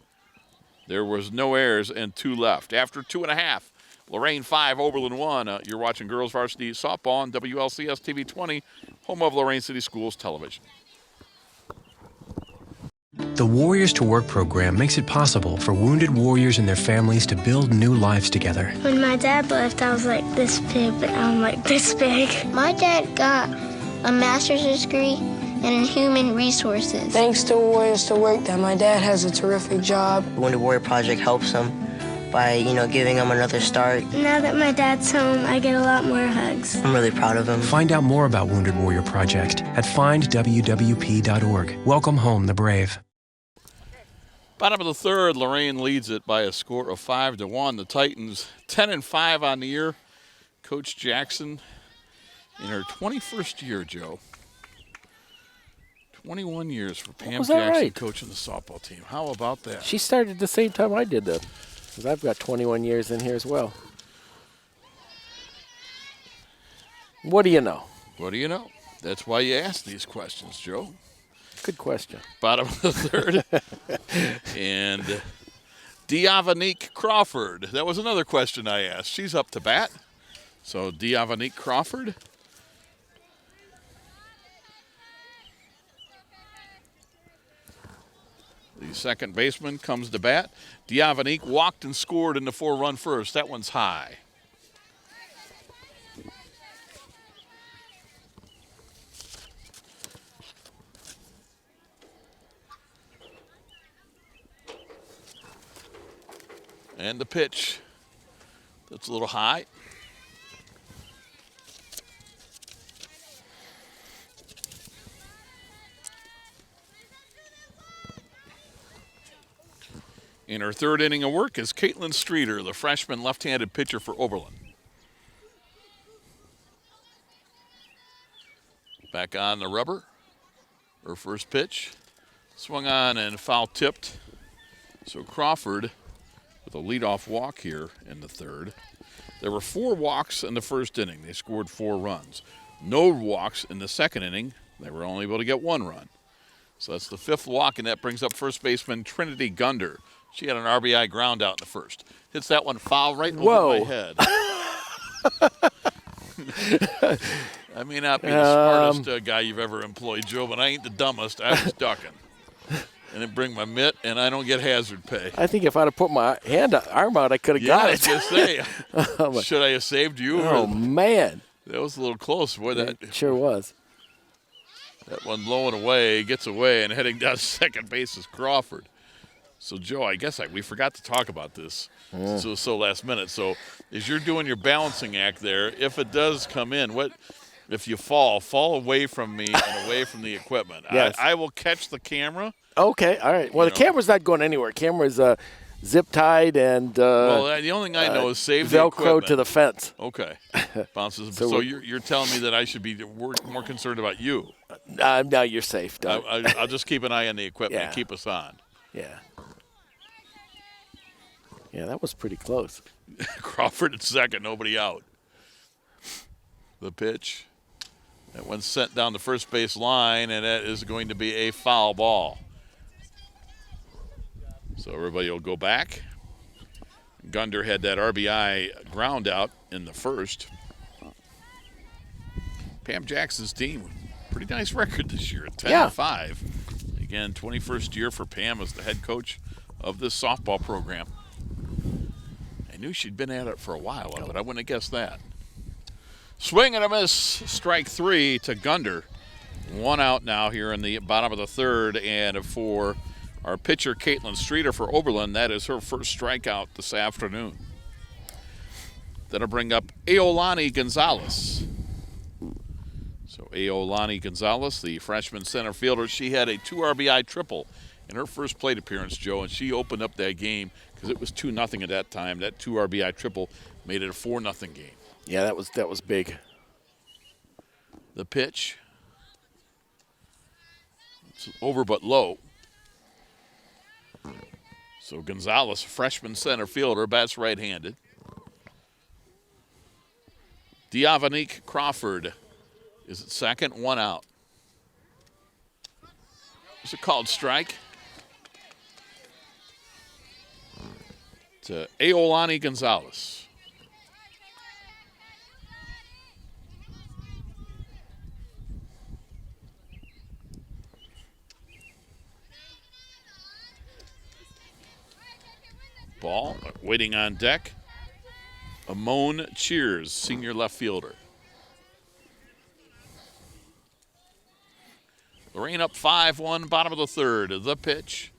There was no errors and 2 left. After 2.5, Lorain 5, Oberlin 1. You're watching Girls Varsity Softball on WLCS TV 20, home of Lorain City Schools Television.
The Warriors to Work program makes it possible for wounded warriors and their families to build new lives together.
When my dad left, I was like this big, but now I'm like this big. My dad got a master's degree in human resources.
Thanks to Warriors to Work that my dad has a terrific job.
The Wounded Warrior Project helps him by, giving him another start.
Now that my dad's home, I get a lot more hugs.
I'm really proud of him.
Find out more about Wounded Warrior Project at findwwp.org. Welcome home, the brave.
Bottom of the third, Lorain leads it by a score of 5-1. The Titans 10-5 on the year. Coach Jackson in her 21st year, Joe. 21 years for Pam Jackson coaching the softball team. How about that?
She started the same time I did, though, because I've got 21 years in here as well. What do you know?
What do you know? That's why you ask these questions, Joe.
Good question.
Bottom of the third. And Diavanique Crawford. That was another question I asked. She's up to bat. So Diavanique Crawford. The second baseman comes to bat. Diavanik walked and scored in the 4-run first. That one's high. And the pitch. That's a little high. In her third inning of work is Caitlin Streeter, the freshman left-handed pitcher for Oberlin. Back on the rubber. Her first pitch. Swung on and foul tipped. So Crawford with a leadoff walk here in the third. There were 4 walks in the first inning. They scored 4 runs. No walks in the second inning. They were only able to get 1 run. So that's the 5th walk, and that brings up first baseman Trinity Gunder. She had an RBI ground out in the first. Hits that one foul right over my head. I may not be the smartest guy you've ever employed, Joe, but I ain't the dumbest. I was ducking. And then bring my mitt, and I don't get hazard pay.
I think if I'd have put my arm out, I could have got it.
Yeah, I was going to say, should I have saved you?
Oh, man.
That was a little close. Boy, that
sure was.
That one low and away, gets away, and heading down to second base is Crawford. So, Joe, I guess we forgot to talk about this since it was so last minute. So, as you're doing your balancing act there, if it does come in, if you fall away from me and away from the equipment.
Yes.
I will catch the camera.
Okay, all right. Well, the camera's not going anywhere. Camera's zip-tied and
well, the only thing I know is save the
Velcro
equipment.
to the fence.
Okay. Bounces. so you're telling me that I should be more concerned about you.
No, you're safe.
I'll just keep an eye on the equipment and keep us on.
Yeah. Yeah, that was pretty close.
Crawford at second, nobody out. The pitch. That one's sent down the first base line, and that is going to be a foul ball. So everybody will go back. Gunder had that RBI ground out in the first. Pam Jackson's team, pretty nice record this year, 10-5. Again, 21st year for Pam as the head coach of this softball program. I knew she'd been at it for a while, but I wouldn't have guessed that. Swing and a miss, strike 3 to Gunder. 1 out now here in the bottom of the third, and for our pitcher, Caitlin Streeter for Oberlin, that is her first strikeout this afternoon. That'll bring up Aolani Gonzalez. So Aolani Gonzalez, the freshman center fielder, she had a 2 RBI triple in her first plate appearance, Joe, and she opened up that game because it was 2-0 at that time. That 2 RBI triple made it a 4-0 game.
Yeah, that was big.
The pitch. It's over but low. So Gonzalez, freshman center fielder, bats right-handed. Diavanik Crawford is at second, 1 out. It's a called strike to Aolani Gonzalez. Ball waiting on deck. Amon Cheers, senior left fielder. Lorain up 5-1, bottom of the third. The pitch.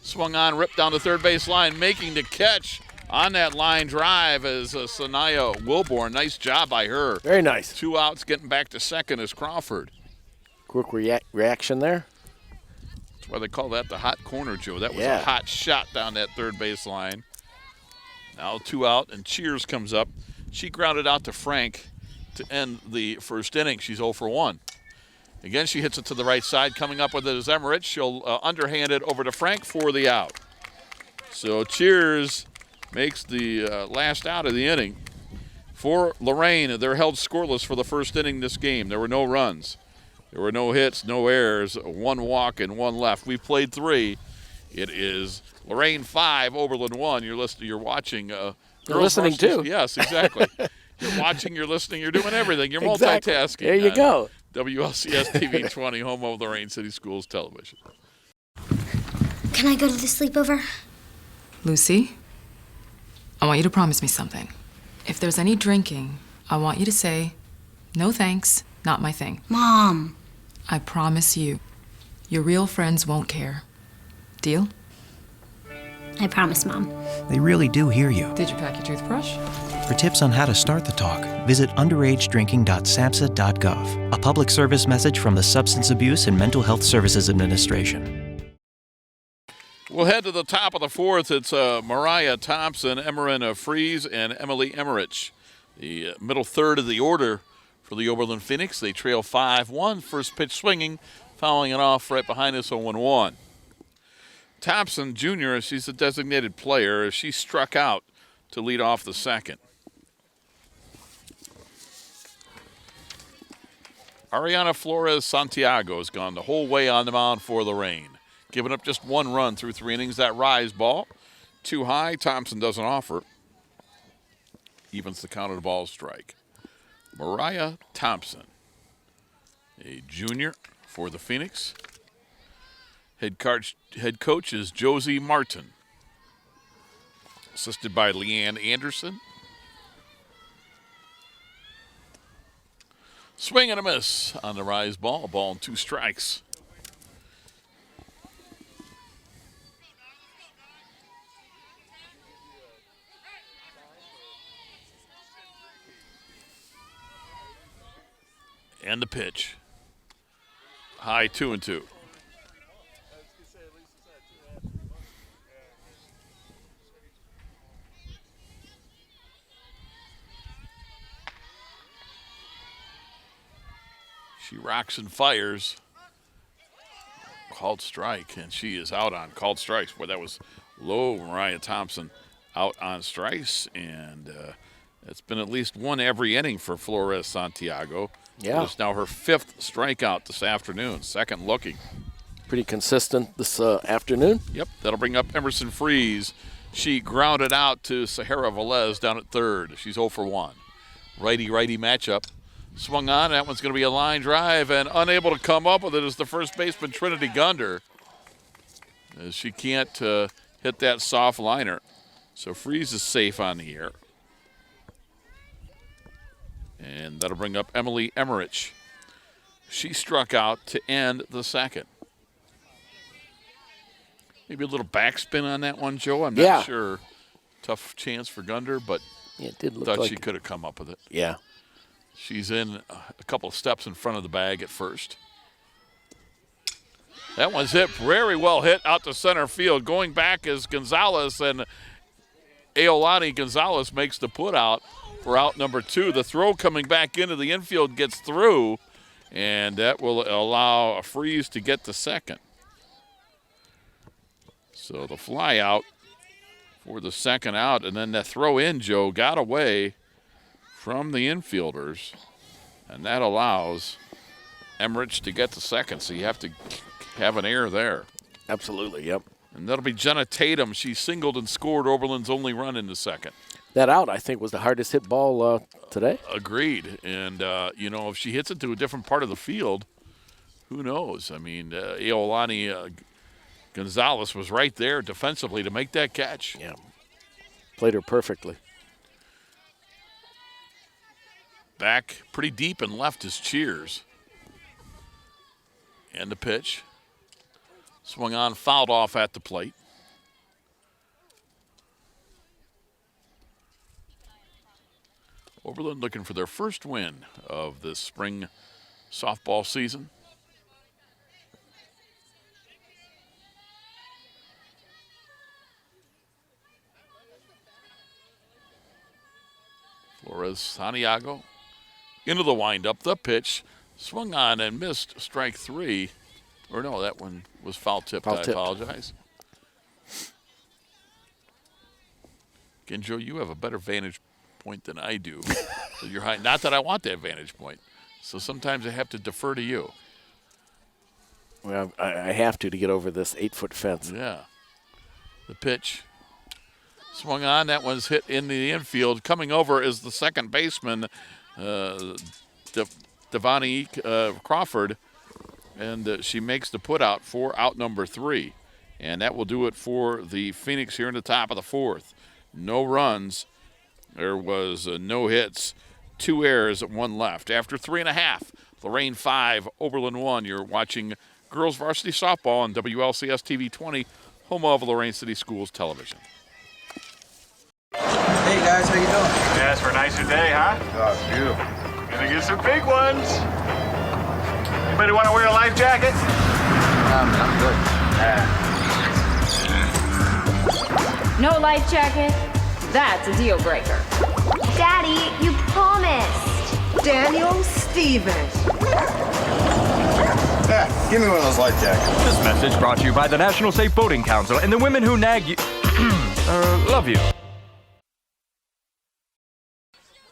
Swung on, ripped down the third base line, making the catch on that line drive is Sanaya Wilborn. Nice job by her.
Very nice.
2 outs, getting back to second is Crawford.
Quick reaction there.
That's why they call that the hot corner, Joe. That was a hot shot down that third base line. Now 2 out, and Cheers comes up. She grounded out to Frank to end the first inning. She's 0 for 1. Again, she hits it to the right side. Coming up with it is Emmerich. She'll underhand it over to Frank for the out. So Cheers makes the last out of the inning. For Lorain, they're held scoreless for the first inning this game. There were no runs. There were no hits, no errors, 1 walk and 1 left. We've played 3. It is Lorain 5, Oberlin 1. You're watching.
You're listening too.
Yes, exactly. You're watching, you're listening, you're doing everything. You're multitasking.
There you go.
WLCS TV 20, home of Lorain City Schools Television.
Can I go to the sleepover?
Lucy, I want you to promise me something. If there's any drinking, I want you to say, "No thanks, not my thing."
Mom.
I promise you, your real friends won't care. Deal?
I promise, Mom.
They really do hear you.
Did you pack your toothbrush?
For tips on how to start the talk, visit underagedrinking.samhsa.gov. A public service message from the Substance Abuse and Mental Health Services Administration.
We'll head to the top of the fourth. It's Mariah Thompson, Emmerin Fries, and Emily Emmerich. The middle third of the order for the Oberlin Phoenix. They trail 5-1. First pitch swinging, fouling it off right behind us 0-1. Thompson, Jr., she's a designated player. She struck out to lead off the second. Ariana Flores Santiago has gone the whole way on the mound for Lorain. Giving up just 1 run through 3 innings. That rise ball, too high. Thompson doesn't offer. Evens the count of the ball strike. Mariah Thompson, a junior for the Phoenix. Head coach is Josie Martin. Assisted by Leanne Anderson. Swing and a miss on the rise ball. A ball and 2 strikes. And the pitch. High 2-2. She rocks and fires. Called strike, and she is out on called strikes. Boy, that was low. Mariah Thompson out on strikes, and it's been at least 1 every inning for Flores Santiago.
Yeah.
It's now her 5th strikeout this afternoon, second looking.
Pretty consistent this afternoon.
Yep, that'll bring up Emerson Fries. She grounded out to Sahara Velez down at third. She's 0 for 1. Righty-righty matchup. Swung on. That one's going to be a line drive, and unable to come up with it is the first baseman, Trinity Gunder, as she can't hit that soft liner. So Fries is safe on the air. And that'll bring up Emily Emmerich. She struck out to end the second. Maybe a little backspin on that one, Joe. I'm not sure. Tough chance for Gunder, but
it did look
thought
like
she could have come up with it.
Yeah.
She's in a couple of steps in front of the bag at first. That one's hit, very well hit out to center field. Going back is Gonzalez, and Aolani Gonzalez makes the put out for out number 2. The throw coming back into the infield gets through, and that will allow a Fries to get to second. So the fly out for the second out, and then the throw in, Joe, got away from the infielders, and that allows Emmerich to get to second, so you have to have an error there.
Absolutely, yep.
And that'll be Jenna Tatum. She singled and scored Oberlin's only run in the second.
That out, I think, was the hardest hit ball today.
Agreed. And, if she hits it to a different part of the field, who knows? I mean, Aolani Gonzalez was right there defensively to make that catch.
Yeah. Played her perfectly.
Back pretty deep and left is Cheers. And the pitch. Swung on, fouled off at the plate. Oberlin looking for their first win of the spring softball season. Flores Santiago into the windup, the pitch, swung on and missed strike 3. Or no, that one was foul tipped. I apologize. Again, Joe, you have a better vantage point than I do. So you're high. Not that I want that vantage point. So sometimes I have to defer to you.
Well, I have to get over this 8-foot fence.
Yeah. The pitch. Swung on. That one's hit in the infield. Coming over is the second baseman, Devani Crawford. And she makes the put out for out number 3. And that will do it for the Phoenix here in the top of the fourth. No runs. There was no hits, 2 errors, 1 left. After 3.5, Lorain 5, Oberlin 1. You're watching Girls Varsity Softball on WLCS TV 20, home of Lorain City Schools Television.
Hey guys, how you doing?
Yeah, it's for a nicer day, huh?
Oh, it's beautiful.
Gonna get some big ones. Anybody want to wear a life jacket?
I'm good.
No life jacket? That's a deal breaker.
Daddy, you promised.
Daniel Stevens.
Yeah, give me one of those life jackets.
This message brought to you by the National Safe Boating Council and the women who nag you. Love you.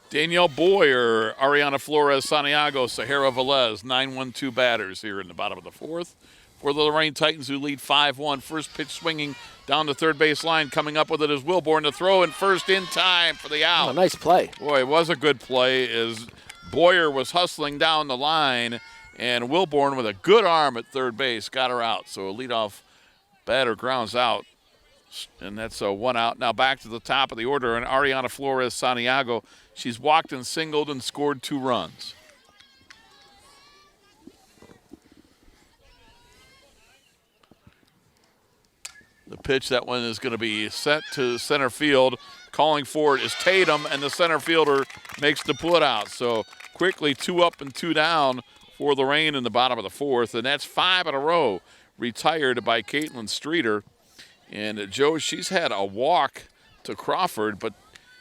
Danielle Boyer, Ariana Flores, Santiago, Sahara Velez, 9-1-2 batters here in the bottom of the fourth for the Lorain Titans, who lead 5-1. First pitch swinging down the third base line. Coming up with it is Wilborn to throw in first in time for the out.
Oh, nice play.
Boy, it was a good play as Boyer was hustling down the line, and Wilborn with a good arm at third base got her out. So a leadoff batter grounds out, and that's a 1 out. Now back to the top of the order, and Ariana Flores Santiago. She's walked and singled and scored 2 runs. The pitch, that one is going to be set to center field. Calling for it is Tatum, and the center fielder makes the put out. So quickly 2 up and 2 down for Lorain in the bottom of the fourth, and that's 5 in a row retired by Caitlin Streeter. And Joe, she's had a walk to Crawford, but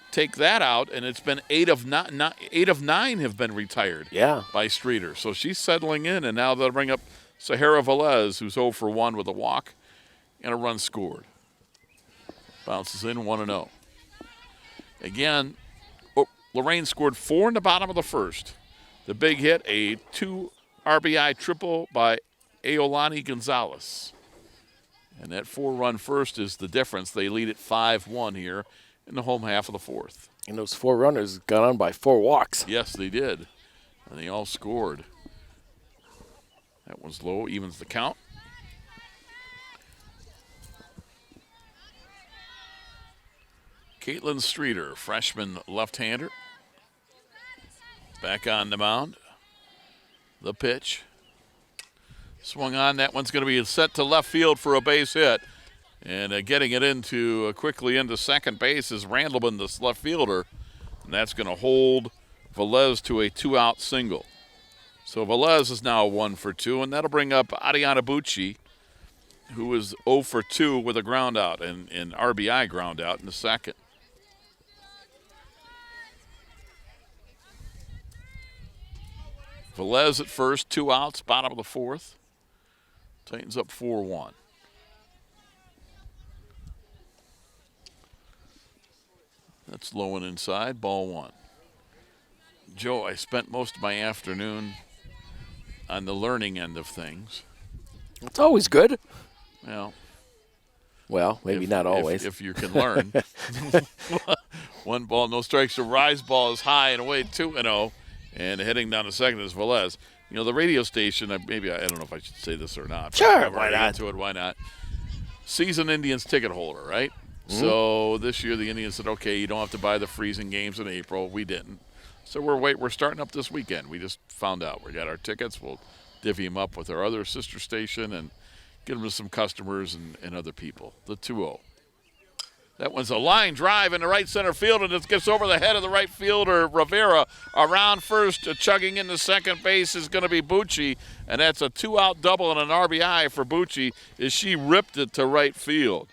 take that out, and it's been 8 of 9 have been retired by Streeter. So she's settling in, and now they'll bring up Sahara Velez, who's 0 for 1 with a walk and a run scored. Bounces in 1-0. Again, Lorain scored 4 in the bottom of the first. The big hit, a 2 RBI triple by Aolani Gonzalez. And that 4-run first is the difference. They lead at 5-1 here in the home half of the fourth.
And those 4 runners got on by 4 walks.
Yes, they did. And they all scored. That one's low, evens the count. Caitlin Streeter, freshman left-hander. Back on the mound. The pitch. Swung on. That one's going to be set to left field for a base hit. And getting it into quickly into second base is Randleman, this left fielder. And that's going to hold Velez to a 2-out single. So Velez is now 1 for 2, and that'll bring up Ariana Bucci, who is 0 for 2 with a ground out and RBI ground out in the second. Velez at first, 2 outs, bottom of the fourth. Titans up 4-1. That's low and inside, ball 1. Joe, I spent most of my afternoon on the learning end of things.
It's always good.
Well,
maybe not always.
If you can learn. 1 ball, no strikes. The rise ball is high and away, 2-0. And heading down to second is Velez. You know, the radio station, I don't know if I should say this or not.
Sure, why not?
Why not? Season Indians ticket holder, right? Mm-hmm. So this year the Indians said, okay, you don't have to buy the freezing games in April. We didn't. So we're starting up this weekend. We just found out. We got our tickets. We'll divvy them up with our other sister station and get them to some customers and other people. The 2-0. That one's a line drive into right center field, and it gets over the head of the right fielder, Rivera. Around first, chugging into second base is going to be Bucci, and that's a 2-out double and an RBI for Bucci as she ripped it to right field.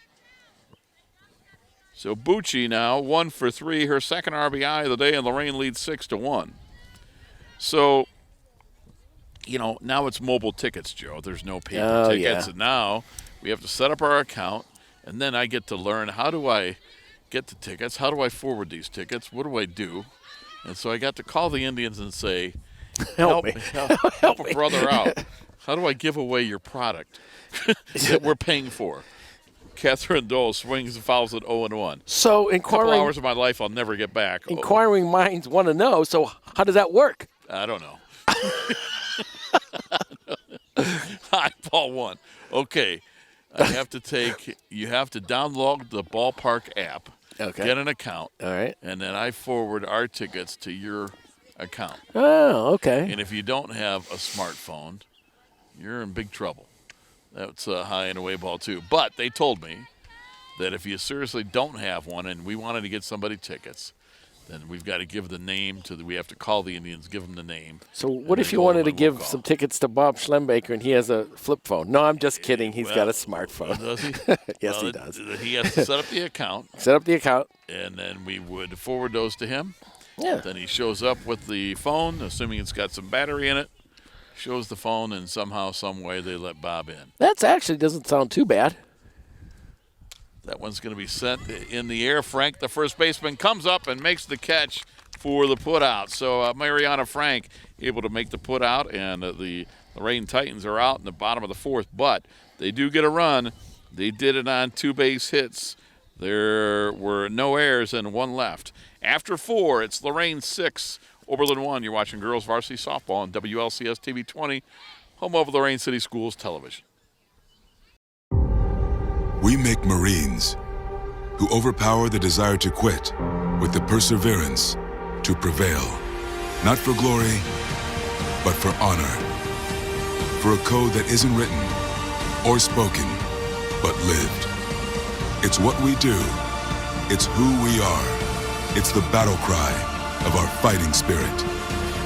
So Bucci now 1 for 3, her second RBI of the day, and Lorain leads 6-1. So, you know, now it's mobile tickets, Joe. There's no paper tickets, and now we have to set up our account. And then I get to learn, how do I get the tickets? How do I forward these tickets? What do I do? And so I got to call the Indians and say, help me. Help a brother out. How do I give away your product that we're paying for? Catherine Dole swings and fouls at 0-1.
So
a couple hours of my life I'll never get back.
Inquiring minds want to know, so how does that work?
I don't know. High ball 1. Okay. You have to download the ballpark app, get an account,
all right,
and then I forward our tickets to your account.
Oh, okay.
And if you don't have a smartphone, you're in big trouble. That's high and away ball too. But they told me that if you seriously don't have one and we wanted to get somebody tickets, then we've got to give the name we have to call the Indians, give them the name.
So what if you wanted to give some tickets to Bob Schlembaker and he has a flip phone? No, I'm just kidding. He's got a smartphone.
Does he?
Yes, he does.
He has to set up the account.
Set up the account.
And then we would forward those to him.
Yeah.
Then he shows up with the phone, assuming it's got some battery in it, shows the phone, and somehow, some way, they let Bob in.
That actually doesn't sound too bad.
That one's going to be sent in the air. Frank, the first baseman, comes up and makes the catch for the putout. So Mariana Frank able to make the putout, and the Lorain Titans are out in the bottom of the fourth. But they do get a run. They did it on 2 base hits. There were no errors and 1 left. After 4, it's Lorain 6, Oberlin 1. You're watching Girls Varsity Softball on WLCS TV 20, home of Lorain City Schools Television.
We make Marines who overpower the desire to quit with the perseverance to prevail. Not for glory, but for honor. For a code that isn't written or spoken, but lived. It's what we do. It's who we are. It's the battle cry of our fighting spirit.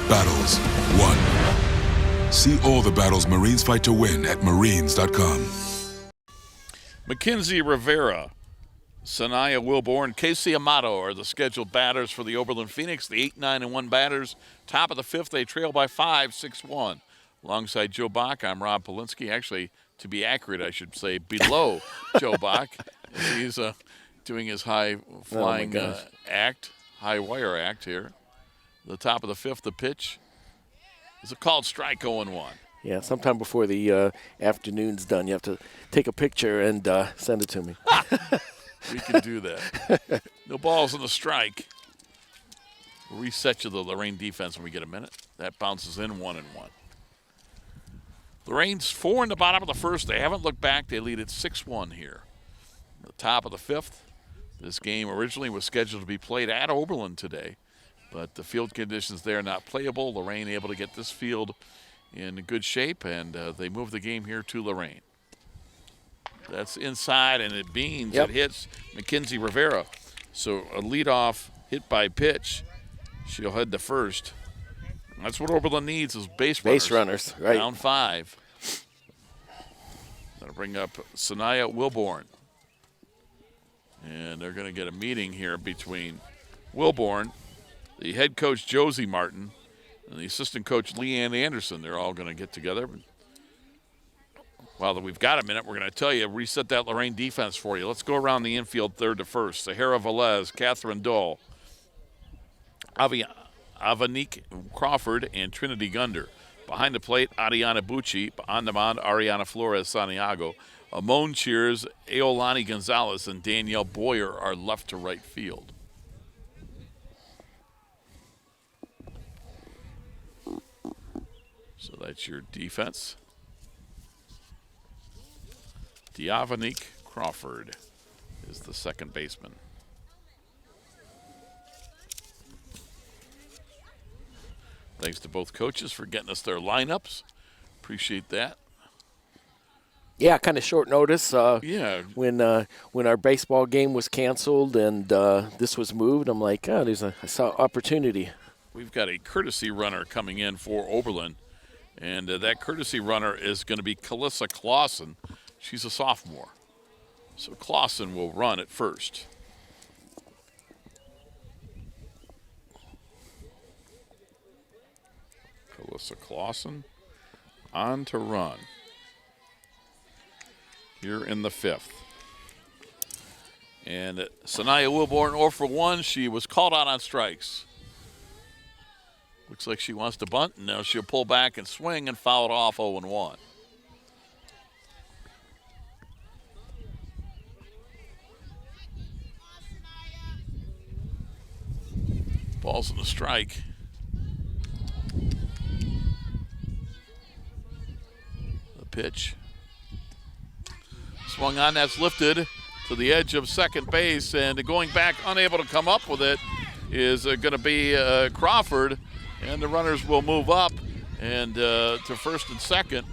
Battles won. See all the battles Marines fight to win at marines.com.
Mackenzie Rivera, Sanaya Wilborn, Casey Amato are the scheduled batters for the Oberlin Phoenix. The 8-9-1 batters. Top of the 5th, they trail by 5, 6-1. Alongside Joe Bach, I'm Rob Polinsky. Actually, to be accurate, I should say below Joe Bach. He's doing his high-flying act, high-wire act here. The top of the 5th, the pitch is a called strike 0-1.
Yeah, sometime before the afternoon's done, you have to take a picture and send it to me.
We can do that. No balls in the strike. We'll reset you the Lorain defense when we get a minute. That bounces in 1-1. Lorain's 4 in the bottom of the 1st. They haven't looked back. They lead at 6-1 here. The top of the 5th. This game originally was scheduled to be played at Oberlin today, but the field conditions there are not playable. Lorain able to get this field in good shape, and they move the game here to Lorain. That's inside, and it beans.
Yep.
It hits Mackenzie Rivera. So a leadoff hit by pitch. She'll head to first. That's what Oberlin needs is base runners.
Right.
Down 5. That'll bring up Sanaya Wilborn. And they're going to get a meeting here between Wilborn, the head coach Josie Martin, and the assistant coach Leanne Anderson. They're all going to get together. While we've got a minute, we're going to tell you, reset that Lorain defense for you. Let's go around the infield 3rd to 1st. Sahara Velez, Catherine Dole, Avanique Crawford, and Trinity Gunder. Behind the plate, Ariana Bucci. On the mound, Ariana Flores Santiago. Amon Cheers, Aolani Gonzalez, and Danielle Boyer are left to right field. So that's your defense. Diavanique Crawford is the second baseman. Thanks to both coaches for getting us their lineups. Appreciate that.
Yeah, kind of short notice.
Yeah.
When our baseball game was canceled and this was moved, I'm like, oh, I saw opportunity.
We've got a courtesy runner coming in for Oberlin, and that courtesy runner is going to be Kalissa Clausen. She's a sophomore. So Clausen will run at first. Kalissa Clausen on to run here in the 5th. And Sanaya Wilborn 0 for 1. She was called out on strikes. Looks like she wants to bunt. Now she'll pull back and swing and foul it off 0-1. Ball's in the strike. The pitch. Swung on, that's lifted to the edge of second base, and going back, unable to come up with it, is going to be Crawford, and the runners will move up and to first and second.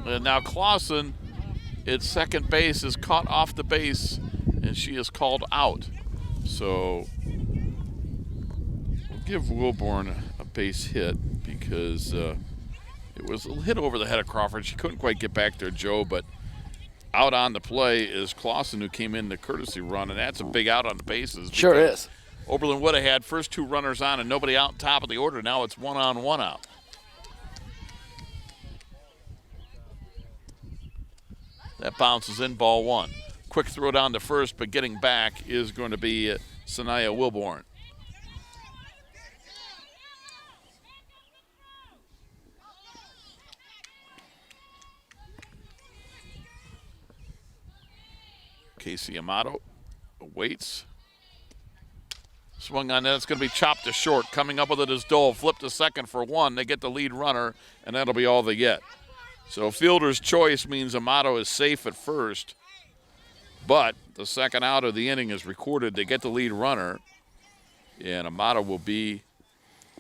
And now Clausen at second base is caught off the base, and she is called out. So we'll give Wilborn a base hit because it was a hit over the head of Crawford. She couldn't quite get back there, Joe, but out on the play is Clausen, who came in the courtesy run, and that's a big out on the bases.
Sure is.
Oberlin would have had first two runners on and nobody out top of the order. Now it's 1 on, 1 out. That bounces in, ball 1. Quick throw down to first, but getting back is going to be Sanaya Wilborn. Casey Amato awaits. Swung on that. It's going to be chopped to short. Coming up with it is Dole. Flip to second for 1. They get the lead runner, and that'll be all they get. So fielder's choice means Amato is safe at first, but the second out of the inning is recorded. They get the lead runner, and Amato will be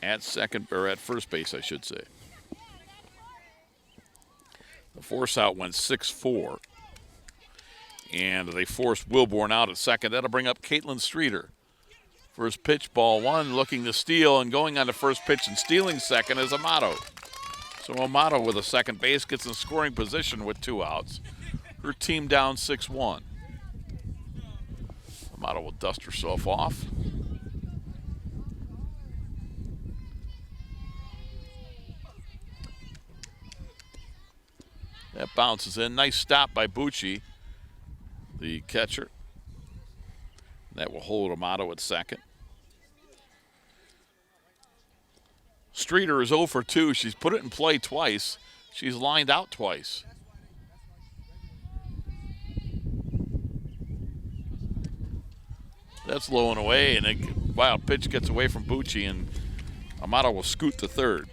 at second, or at first base, I should say. The force out went 6-4. And they forced Wilborn out at second. That'll bring up Caitlin Streeter. First pitch, ball 1, looking to steal, and going on to first pitch and stealing second is Amato. So Amato with a second base gets in scoring position with 2 outs. Her team down 6-1. Amato will dust herself off. That bounces in. Nice stop by Bucci, the catcher. That will hold Amato at second. Streeter is 0 for 2. She's put it in play twice. She's lined out twice. That's low and away, and a wild pitch gets away from Bucci, and Amato will scoot to third.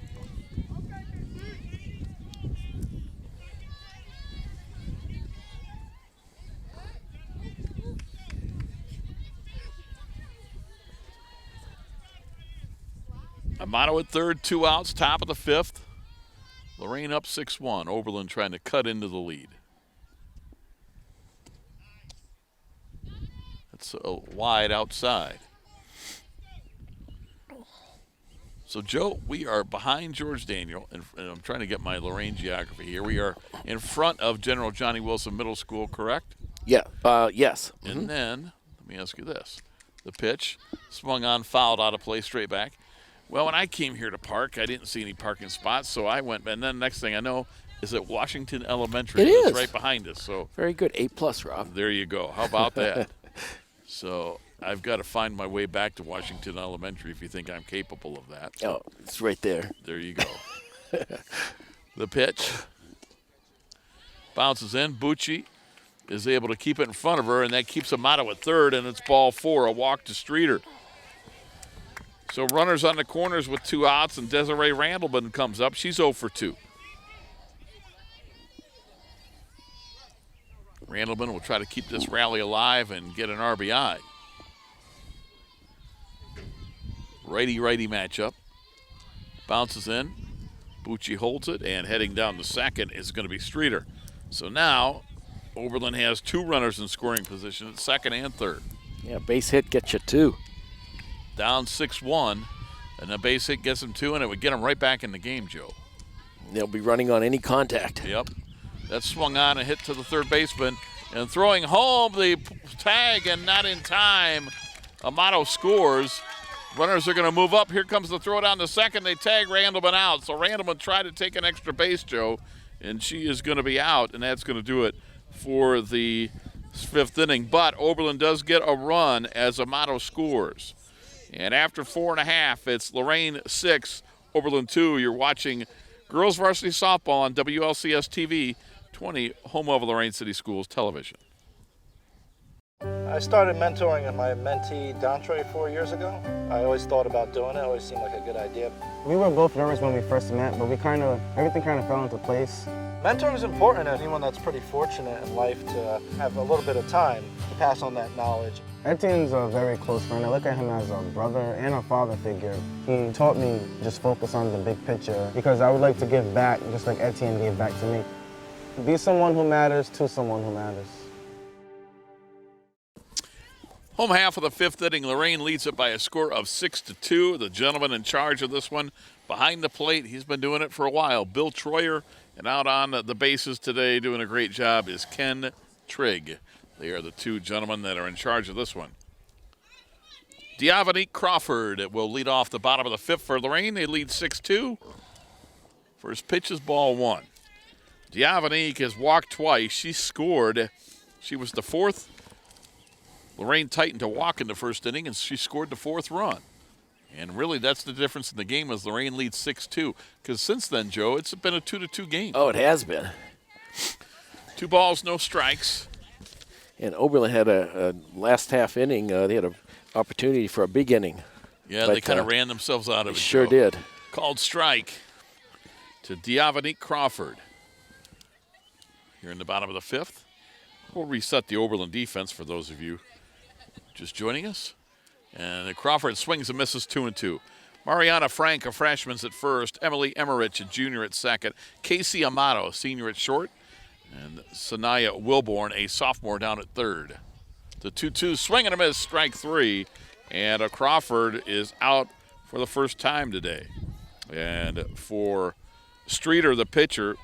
Amato at third, 2 outs, top of the 5th. Lorain up 6-1. Oberlin trying to cut into the lead. That's wide outside. So, Joe, we are behind George Daniel, and I'm trying to get my Lorain geography here. We are in front of General Johnny Wilson Middle School, correct?
Yeah, yes.
And then, let me ask you this. The pitch, swung on, fouled, out of play, straight back. Well, when I came here to park, I didn't see any parking spots, so I went, and then next thing I know is at Washington Elementary.
It is.
It's right behind us. So
very good, A+, Rob.
There you go. How about that? So I've got to find my way back to Washington Elementary if you think I'm capable of that.
Oh, it's right there.
There you go. The pitch bounces in. Bucci is able to keep it in front of her, and that keeps Amato at third, and it's ball 4, a walk to Streeter. So runners on the corners with 2 outs, and Desiree Randleman comes up. She's 0 for 2. Randleman will try to keep this rally alive and get an RBI. Righty-righty matchup. Bounces in. Bucci holds it, and heading down to second is going to be Streeter. So now Oberlin has 2 runners in scoring position at second and third.
Yeah, base hit gets you 2.
Down 6-1, and a base hit gets them 2, and it would get them right back in the game, Joe.
They'll be running on any contact.
Yep. That swung on and hit to the third baseman, and throwing home the tag, and not in time. Amato scores. Runners are going to move up. Here comes the throw down to second. They tag Randleman out. So Randleman tried to take an extra base, Joe, and she is going to be out, and that's going to do it for the 5th inning. But Oberlin does get a run as Amato scores. And after 4.5, it's Lorain 6, Oberlin 2. You're watching Girls Varsity Softball on WLCS TV 20, home of Lorain City Schools Television.
I started mentoring my mentee, Dantre, 4 years ago. I always thought about doing it. It always seemed like a good idea.
We were both nervous when we first met, but everything kind of fell into place.
Mentoring is important. Anyone that's pretty fortunate in life to have a little bit of time to pass on that knowledge.
Etienne's a very close friend. I look at him as a brother and a father figure. He taught me just focus on the big picture because I would like to give back just like Etienne gave back to me. Be someone who matters to someone who matters.
Home half of the fifth inning, Lorain leads it by a score of 6-2. The gentleman in charge of this one behind the plate, he's been doing it for a while, Bill Troyer, and out on the bases today doing a great job is Ken Trigg. They are the two gentlemen that are in charge of this one. Diavonique Crawford will lead off the bottom of the fifth for Lorain. They lead 6-2. First pitch is ball one. Diavonique has walked twice. She scored. She was the fourth Lorain Titan to walk in the first inning, and she scored the fourth run. And really, that's the difference in the game as Lorain leads 6-2. Because since then, Joe, it's been a 2-2 game.
Oh, it has been.
2 balls, no strikes.
And Oberlin had a last half inning. They had an opportunity for a big inning.
Yeah, but they kind of ran themselves out of it.
Sure
Joe.
did.
Called strike to Diavonique Crawford. Here in the bottom of the fifth. We'll reset the Oberlin defense for those of you just joining us. And Crawford swings and misses 2-2. Mariana Frank, a freshman's at first. Emily Emmerich, a junior at second. Casey Amato, a senior at short. And Sanaya Wilborn, a sophomore, down at third. The 2-2 swing and a miss, strike 3. And Crawford is out for the first time today. And for Streeter, the pitcher,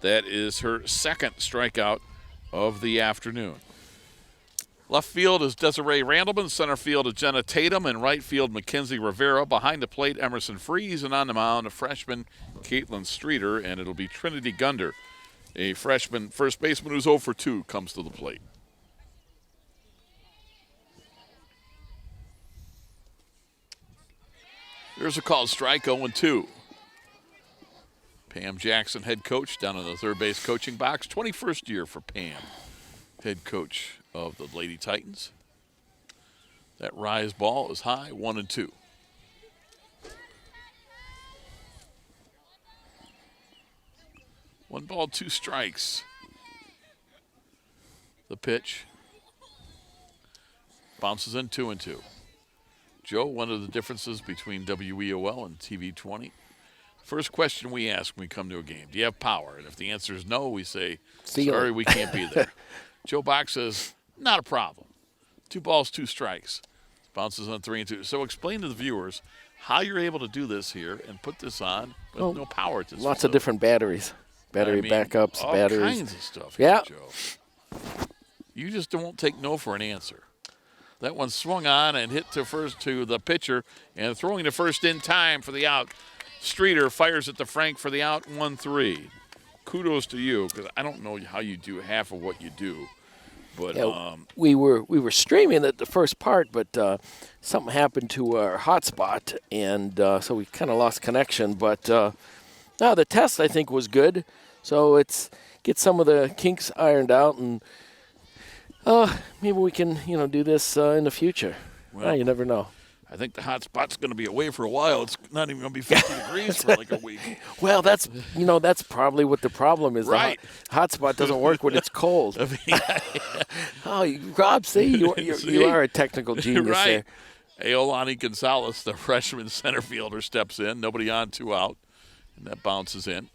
that is her second strikeout of the afternoon. Left field is Desiree Randleman. Center field is Jenna Tatum. And right field, Mackenzie Rivera. Behind the plate, Emerson Freeze. And on the mound, a freshman, Caitlin Streeter. And it'll be Trinity Gunder, a freshman first baseman who's 0 for 2, comes to the plate. There's a called strike, 0-2. Pam Jackson, head coach, down in the third base coaching box. 21st year for Pam, head coach of the Lady Titans. That rise ball is high, 1-2. One ball, 2 strikes. The pitch bounces in, 2-2. Joe, one of the differences between WEOL and TV 20. First question we ask when we come to a game, do you have power? And if the answer is no, we say, sorry, we can't be there. Joe Bach says, not a problem. 2 balls, 2 strikes. Bounces on 3-2. So explain to the viewers how you're able to do this here and put this on with no power at this
Lots of different batteries. Battery backups,
all
batteries.
All kinds of stuff.
Yeah.
Joe. You just won't take no for an answer. That one swung on and hit to first to the pitcher, and throwing to first in time for the out. Streeter fires at the Frank for the out, 1-3. Kudos to you, because I don't know how you do half of what you do. But
yeah, we were streaming at the first part, but something happened to our hotspot, and so we kind of lost connection. But no, the test I think was good. So it's get some of the kinks ironed out, and maybe we can do this in the future. Well, you never know.
I think the hot spot's going to be away for a while. It's not even going to be 50 degrees for like a week.
Well, that's probably what the problem is.
Right.
The hot spot doesn't work when it's cold. Oh, Rob, see, you are a technical genius
right.
there.
Aolani Gonzalez, the freshman center fielder, steps in. Nobody on, 2 out. And that bounces in.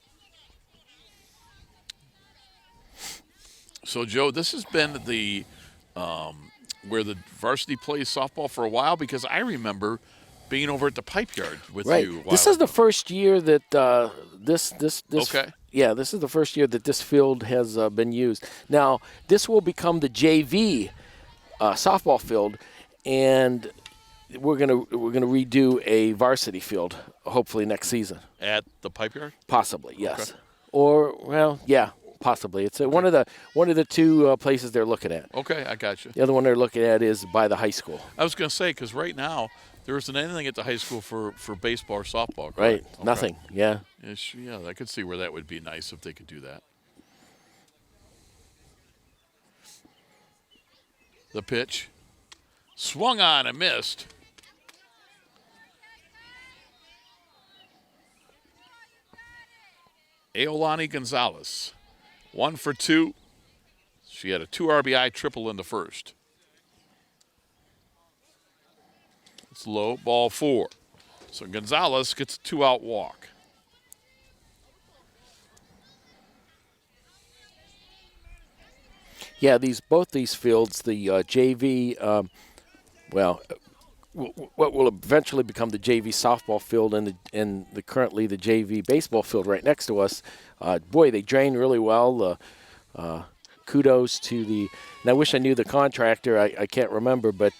So, Joe, this has been the where the varsity plays softball for a while, because I remember being over at the Pipe Yard with you.
This is the first year that this.
Okay.
Yeah, this is the first year that this field has been used. Now, this will become the JV softball field, and we're gonna redo a varsity field hopefully next season.
At the Pipe Yard?
Possibly, yes.
Okay.
Or yeah. Possibly. It's one of the 2 places they're looking at.
Okay, I got you.
The other one they're looking at is by the high school.
I was going to say, because right now there isn't anything at the high school for baseball or softball. Correct?
Right,
okay.
Nothing, yeah.
Yeah, I could see where that would be nice if they could do that. The pitch. Swung on and missed. Aolani Gonzalez. 1 for 2. She had a 2 RBI triple in the first. It's low, ball 4. So Gonzalez gets a 2-out walk.
Yeah, both these fields, the JV, what will eventually become the JV softball field and the currently the JV baseball field right next to us. Boy, they drain really well. Kudos to the. And I wish I knew the contractor. I can't remember, but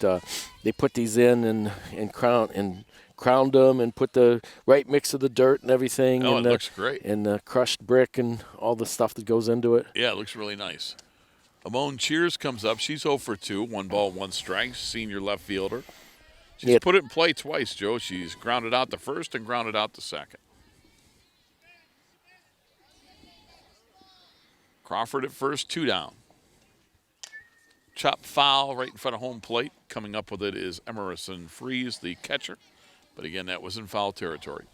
they put these in and crowned them and put the right mix of the dirt and everything.
Oh,
and,
it looks great.
And crushed brick and all the stuff that goes into it.
Yeah, it looks really nice. Amon Cheers comes up. She's 0 for 2. 1 ball, 1 strike. Senior left fielder. She's put it in play twice, Joe. She's grounded out the first and grounded out the second. Crawford at first, 2 down. Chop foul right in front of home plate. Coming up with it is Emerson Freeze, the catcher. But again, that was in foul territory.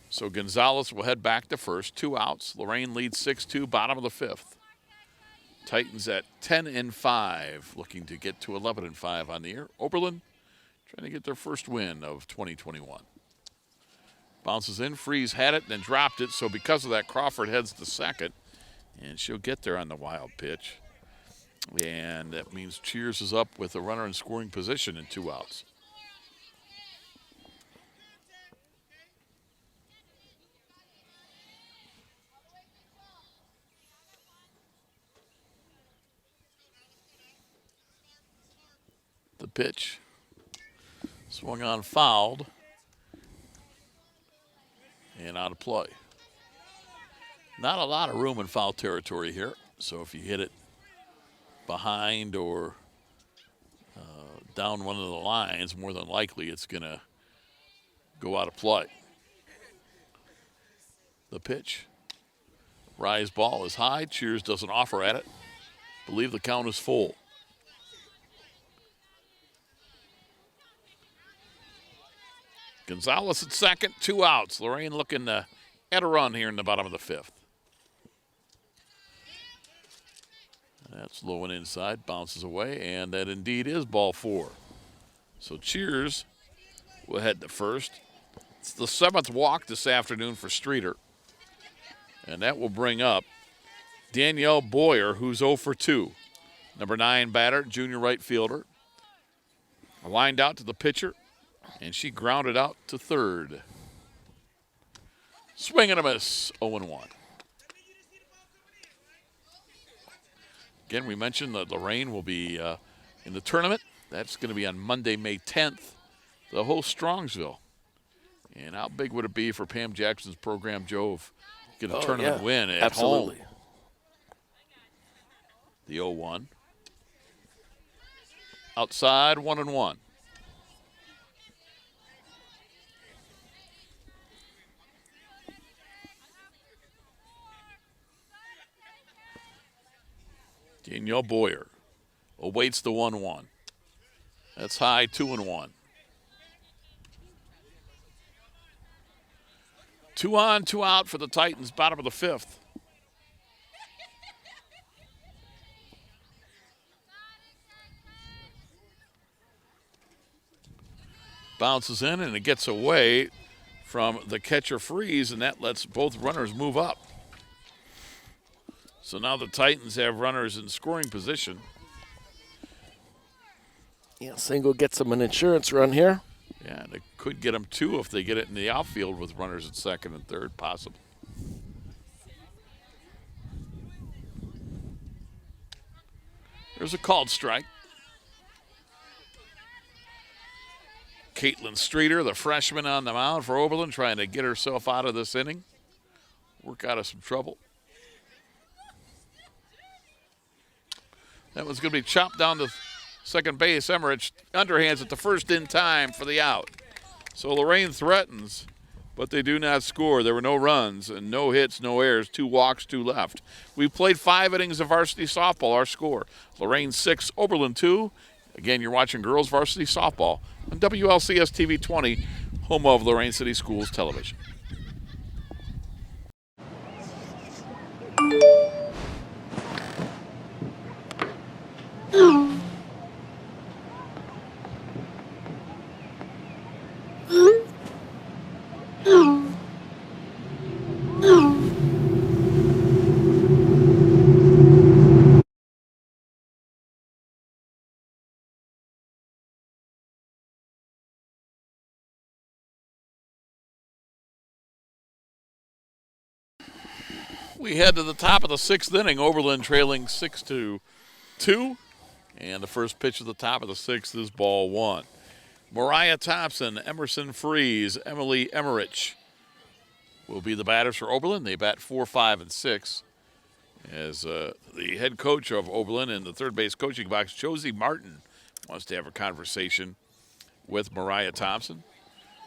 So Gonzalez will head back to first. 2 outs. Lorain leads 6-2, bottom of the 5th. Titans at 10-5, looking to get to 11-5 on the year. Oberlin trying to get their first win of 2021. Bounces in, Freeze had it, then dropped it. So because of that, Crawford heads to second, and she'll get there on the wild pitch. And that means Cheers is up with a runner in scoring position and 2 outs. The pitch. Swung on, fouled. And out of play. Not a lot of room in foul territory here. So if you hit it behind or down one of the lines, more than likely it's going to go out of play. The pitch. Rise ball is high. Cheers doesn't offer at it. Believe the count is full. Gonzalez at second, 2 outs. Lorain looking at a run here in the bottom of the 5th. That's low and inside, bounces away, and that indeed is ball 4. So Cheers will head to first. It's the 7th walk this afternoon for Streeter. And that will bring up Danielle Boyer, who's 0 for 2. Number 9 batter, junior right fielder. Lined out to the pitcher. And she grounded out to third. Swing and a miss, 0-1. Again, we mentioned that Lorain will be in the tournament. That's going to be on Monday, May 10th. The host Strongsville. And how big would it be for Pam Jackson's program, Joe, if get a tournament win at
Absolutely.
home? The 0-1. Outside, 1-1. Danielle Boyer awaits the 1-1. That's high, 2-1. 2 on, 2 out for the Titans, bottom of the 5th. Bounces in and it gets away from the catcher Freeze, and that lets both runners move up. So now the Titans have runners in scoring position.
Yeah, single gets them an insurance run here.
Yeah, they could get them 2 if they get it in the outfield with runners at second and third, possible. There's a called strike. Caitlin Streeter, the freshman on the mound for Oberlin, trying to get herself out of this inning. Work out of some trouble. That one's going to be chopped down to second base. Emmerich underhands at the first in time for the out. So Lorain threatens, but they do not score. There were no runs and no hits, no errors, 2 walks, 2 left. We played 5 innings of varsity softball. Our score, Lorain 6, Oberlin 2. Again, you're watching girls varsity softball on WLCS TV 20, home of Lorain City Schools Television. We head to the top of the 6th inning. Oberlin trailing 6-2. And the first pitch of the top of the 6th is ball 1. Mariah Thompson, Emerson Freeze, Emily Emmerich will be the batters for Oberlin. They bat 4, 5, and 6. As the head coach of Oberlin in the third base coaching box, Josie Martin, wants to have a conversation with Mariah Thompson.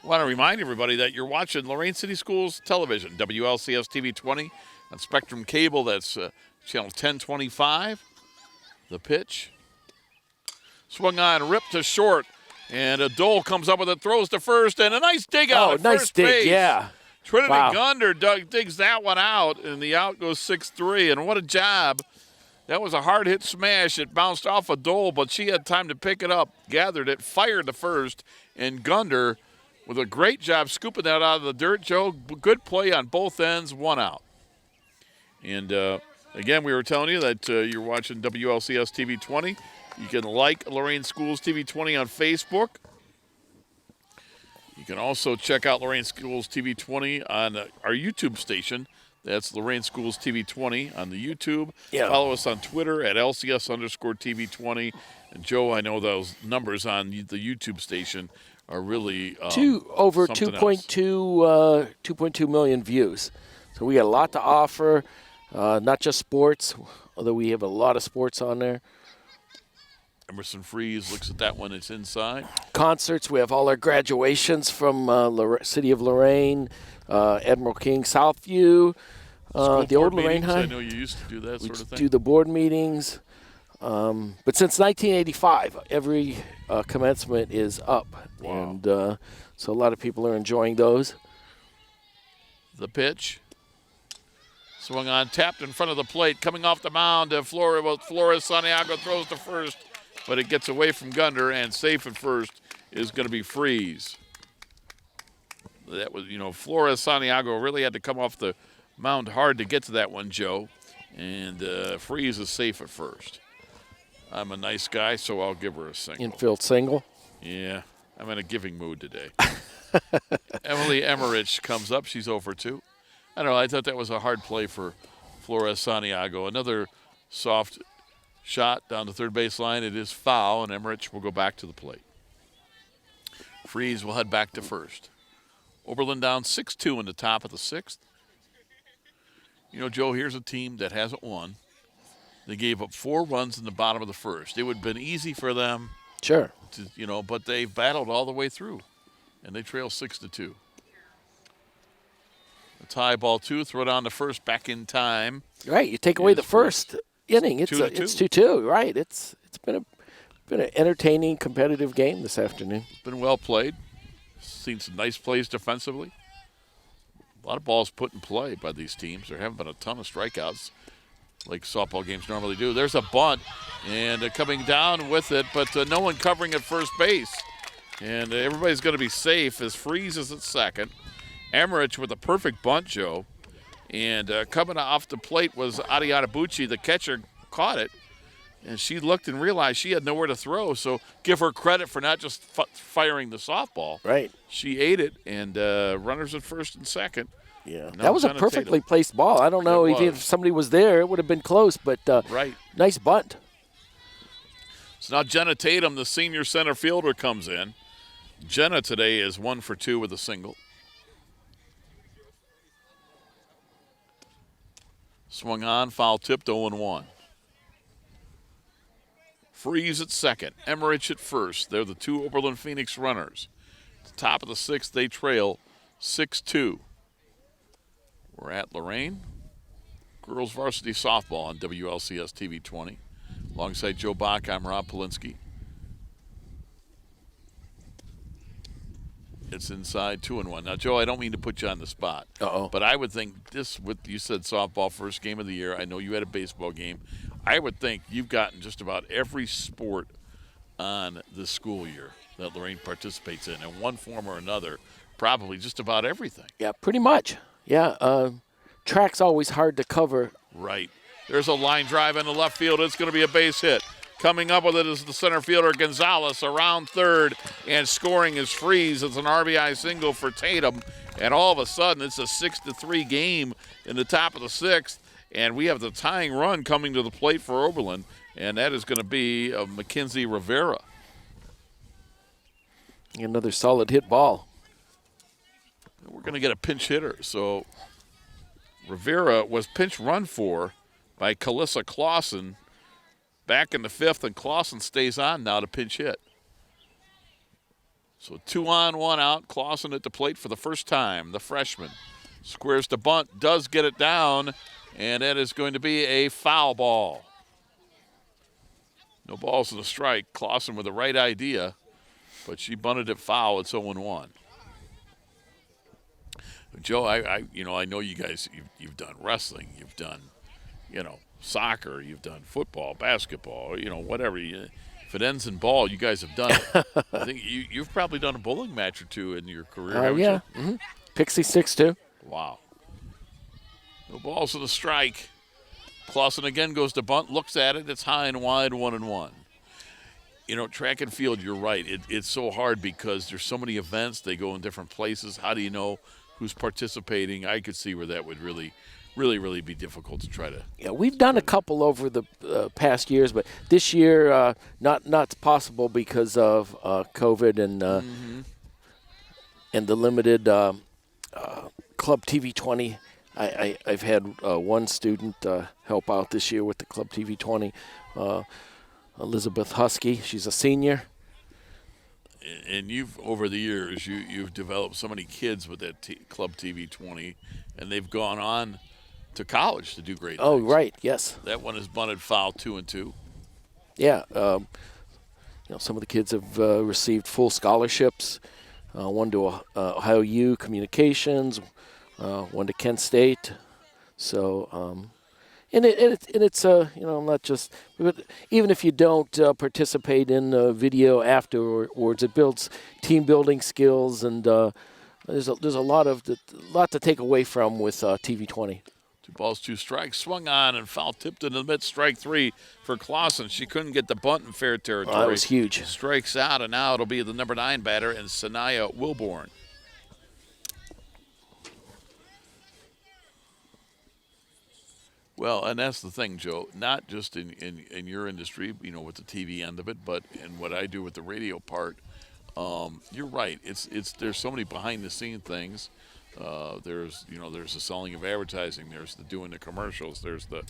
I want to remind everybody that you're watching Lorain City Schools television, WLCS TV 20 on Spectrum Cable. That's channel 1025. The pitch. Swung on, ripped to short, and Dole comes up with it, throws to first, and a nice dig out at
nice
first
dig,
base.
yeah.
Trinity Gunder digs that one out, and the out goes 6-3, and what a job. That was a hard-hit smash. It bounced off of Dole, but she had time to pick it up, gathered it, fired the first, and Gunder, with a great job scooping that out of the dirt, Joe, good play on both ends, 1 out. And, again, we were telling you that you're watching WLCS TV 20. You can like Lorain Schools TV 20 on Facebook. You can also check out Lorain Schools TV 20 on our YouTube station. That's Lorain Schools TV 20 on the YouTube.
Yeah.
Follow us on Twitter at LCS_TV 20. And, Joe, I know those numbers on the YouTube station are really
over 2.2 million views. So we got a lot to offer, not just sports, although we have a lot of sports on there.
Emerson Freeze looks at that one. It's inside.
Concerts. We have all our graduations from City of Lorain, Admiral King, Southview, the old Lorain High.
I know you used to do that sort of thing.
Do the board meetings. But since 1985, every commencement is up.
Wow.
And so a lot of people are enjoying those.
The pitch. Swung on, tapped in front of the plate, coming off the mound. Flores Santiago throws to first, but it gets away from Gunder, and safe at first is going to be Freeze. That was, Flores Santiago really had to come off the mound hard to get to that one, Joe. And Freeze is safe at first. I'm a nice guy, so I'll give her a single.
Infield single?
Yeah, I'm in a giving mood today. Emily Emmerich comes up. She's 0-2. I don't know. I thought that was a hard play for Flores Santiago. Another soft shot down the third base line. It is foul, and Emmerich will go back to the plate. Freeze will head back to first. Oberlin down 6-2 in the top of the 6th. Joe, here's a team that hasn't won. They gave up 4 runs in the bottom of the first. It would have been easy for them.
Sure.
But they've battled all the way through, and they trail 6-2. A tie, ball 2, throw down the first, back in time.
Right, you take away the first inning, it's 2-2. Right, it's been an entertaining, competitive game this afternoon.
It's been well played. Seen some nice plays defensively. A lot of balls put in play by these teams. There haven't been a ton of strikeouts like softball games normally do. There's a bunt, and coming down with it, but no one covering at first base. And everybody's going to be safe as Freeze is at second. Emmerich with a perfect bunt, Joe. And coming off the plate was Ariana Bucci. The catcher caught it, and she looked and realized she had nowhere to throw. So give her credit for not just firing the softball.
Right.
She ate it, and runners at first and second.
Yeah, that was a perfectly placed ball. I don't know if somebody was there, it would have been close, but
right.
Nice bunt.
So now Jenna Tatum, the senior center fielder, comes in. Jenna today is 1-for-2 with a single. Swung on, foul tipped, 0-1. Freeze at second, Emmerich at first. They're the 2 Oberlin Phoenix runners. At the top of the 6th, they trail 6-2. We're at Lorain. Girls Varsity Softball on WLCS TV 20. Alongside Joe Bach, I'm Rob Polinsky. It's inside 2-1. Now, Joe, I don't mean to put you on the spot. But I would think you said softball first game of the year. I know you had a baseball game. I would think you've gotten just about every sport on this school year that Lorain participates in one form or another, probably just about everything.
Yeah, pretty much. Yeah, track's always hard to cover.
Right. There's a line drive in the left field. It's going to be a base hit. Coming up with it is the center fielder, Gonzalez, around third, and scoring is Freeze. It's an RBI single for Tatum, and all of a sudden it's a 6-3 game in the top of the 6th, And we have the tying run coming to the plate for Oberlin, and that is going to be Mackenzie Rivera.
Another solid hit ball.
We're going to get a pinch hitter. So Rivera was pinch run for by Kalissa Clausen back in the 5th, and Clausen stays on now to pinch hit. So 2 on, 1 out. Clausen at the plate for the first time, the freshman. Squares to bunt, does get it down, and that is going to be a foul ball. No balls in the strike. Clausen with the right idea, but she bunted it foul. It's 0-1. Joe, I know you guys, you've done wrestling, you've done, soccer, you've done football, basketball, whatever. If it ends in ball, you guys have done it. I think you've probably done a bowling match or two in your career, haven't
yeah.
you?
Mm-hmm. Pixie sticks, too.
Wow. No balls in the strike. Clausen again goes to bunt, looks at it. It's high and wide, 1-1. Track and field, you're right. It's so hard because there's so many events. They go in different places. How do you know who's participating? I could see where that would really be difficult to try to. Yeah,
we've done a couple over the past years, but this year not possible because of COVID and the limited Club TV 20. I've had one student help out this year with the Club TV 20, Elizabeth Husky. She's a senior.
And you've, over the years, you've developed so many kids with that Club TV 20, and they've gone on to college to do great things.
Oh, right, yes.
That one is bunted foul, 2-2.
Yeah, some of the kids have received full scholarships. One to Ohio U Communications, one to Kent State. So, it's not just, but even if you don't participate in video afterwards, it builds team building skills, and there's a lot to take away from with TV 20.
2 balls, 2 strikes, swung on and foul tipped into the mid, strike 3 for Clausen. She couldn't get the bunt in fair territory.
That was huge.
Strikes out, and now it'll be the number 9 batter, and Sanaya Wilborn. Well, and that's the thing, Joe, not just in your industry, with the TV end of it, but in what I do with the radio part. You're right. There's so many behind the scene things. There's the selling of advertising. There's the doing the commercials. There's the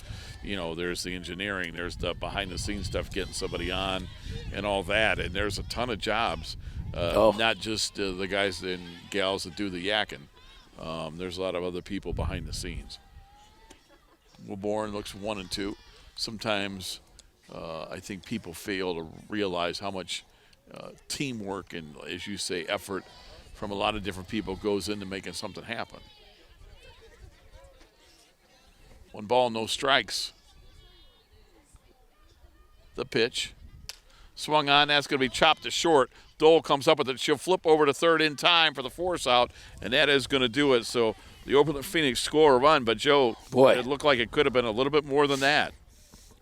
engineering. There's the behind the scenes stuff, getting somebody on, and all that. And there's a ton of jobs. Not just the guys and gals that do the yakking. There's a lot of other people behind the scenes. Wilborn looks 1-2. Sometimes I think people fail to realize how much teamwork and, as you say, effort from a lot of different people goes into making something happen. 1 ball, no strikes. The pitch. Swung on, that's going to be chopped to short. Dole comes up with it. She'll flip over to third in time for the force out, and that is going to do it. So the Oberlin Phoenix score a run, but Joe, it looked like it could have been a little bit more than that.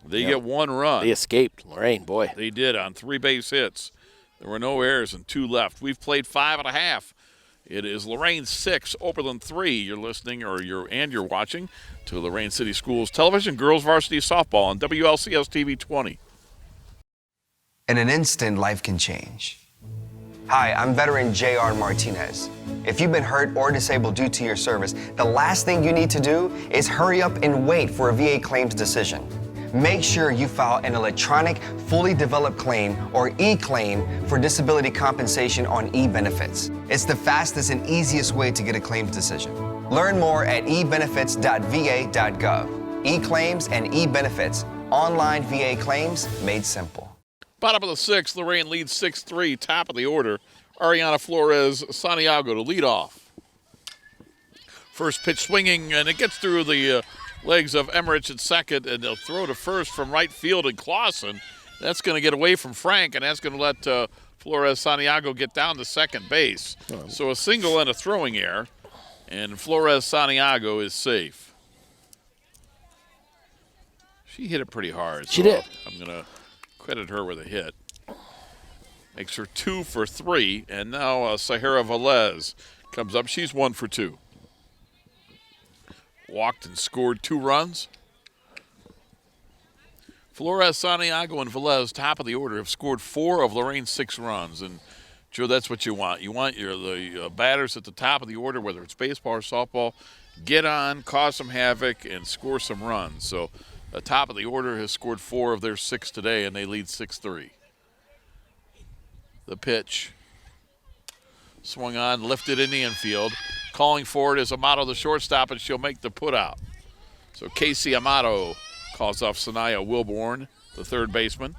They get 1 run.
They escaped, Lorain, boy.
They did on 3 base hits. There were no errors and 2 left. We've played 5 1/2. It is Lorain 6, Oberlin 3. You're listening you're watching to Lorain City Schools Television, Girls Varsity Softball on WLCS TV 20.
In an instant, life can change. Hi, I'm veteran J.R. Martinez. If you've been hurt or disabled due to your service, the last thing you need to do is hurry up and wait for a VA claims decision. Make sure you file an electronic, fully developed claim, or e-claim, for disability compensation on e-benefits. It's the fastest and easiest way to get a claims decision. Learn more at ebenefits.va.gov. E-claims and e-benefits. Online VA claims made simple.
Bottom of the 6th, Lorain leads 6-3. Top of the order, Ariana Flores Santiago to lead off. First pitch swinging, and it gets through the legs of Emmerich at second, and they'll throw to first from right field, and Clausen. That's going to get away from Frank, and that's going to let Flores Santiago get down to second base. So a single and a throwing error, and Flores Santiago is safe. She hit it pretty hard.
She did.
I'm going to credit her with a hit. Makes her 2 for 3, and now Sahara Velez comes up. She's 1 for 2. Walked and scored 2 runs. Flores, Santiago, and Velez, top of the order, have scored 4 of Lorain's 6 runs. And, Joe, that's what you want. You want the batters at the top of the order, whether it's baseball or softball, get on, cause some havoc, and score some runs. So the top of the order has scored 4 of their 6 today, and they lead 6-3. The pitch. Swung on, lifted in the infield. Calling for it is Amato, the shortstop, and she'll make the put out. So Casey Amato calls off Sanaya Wilborn, the third baseman.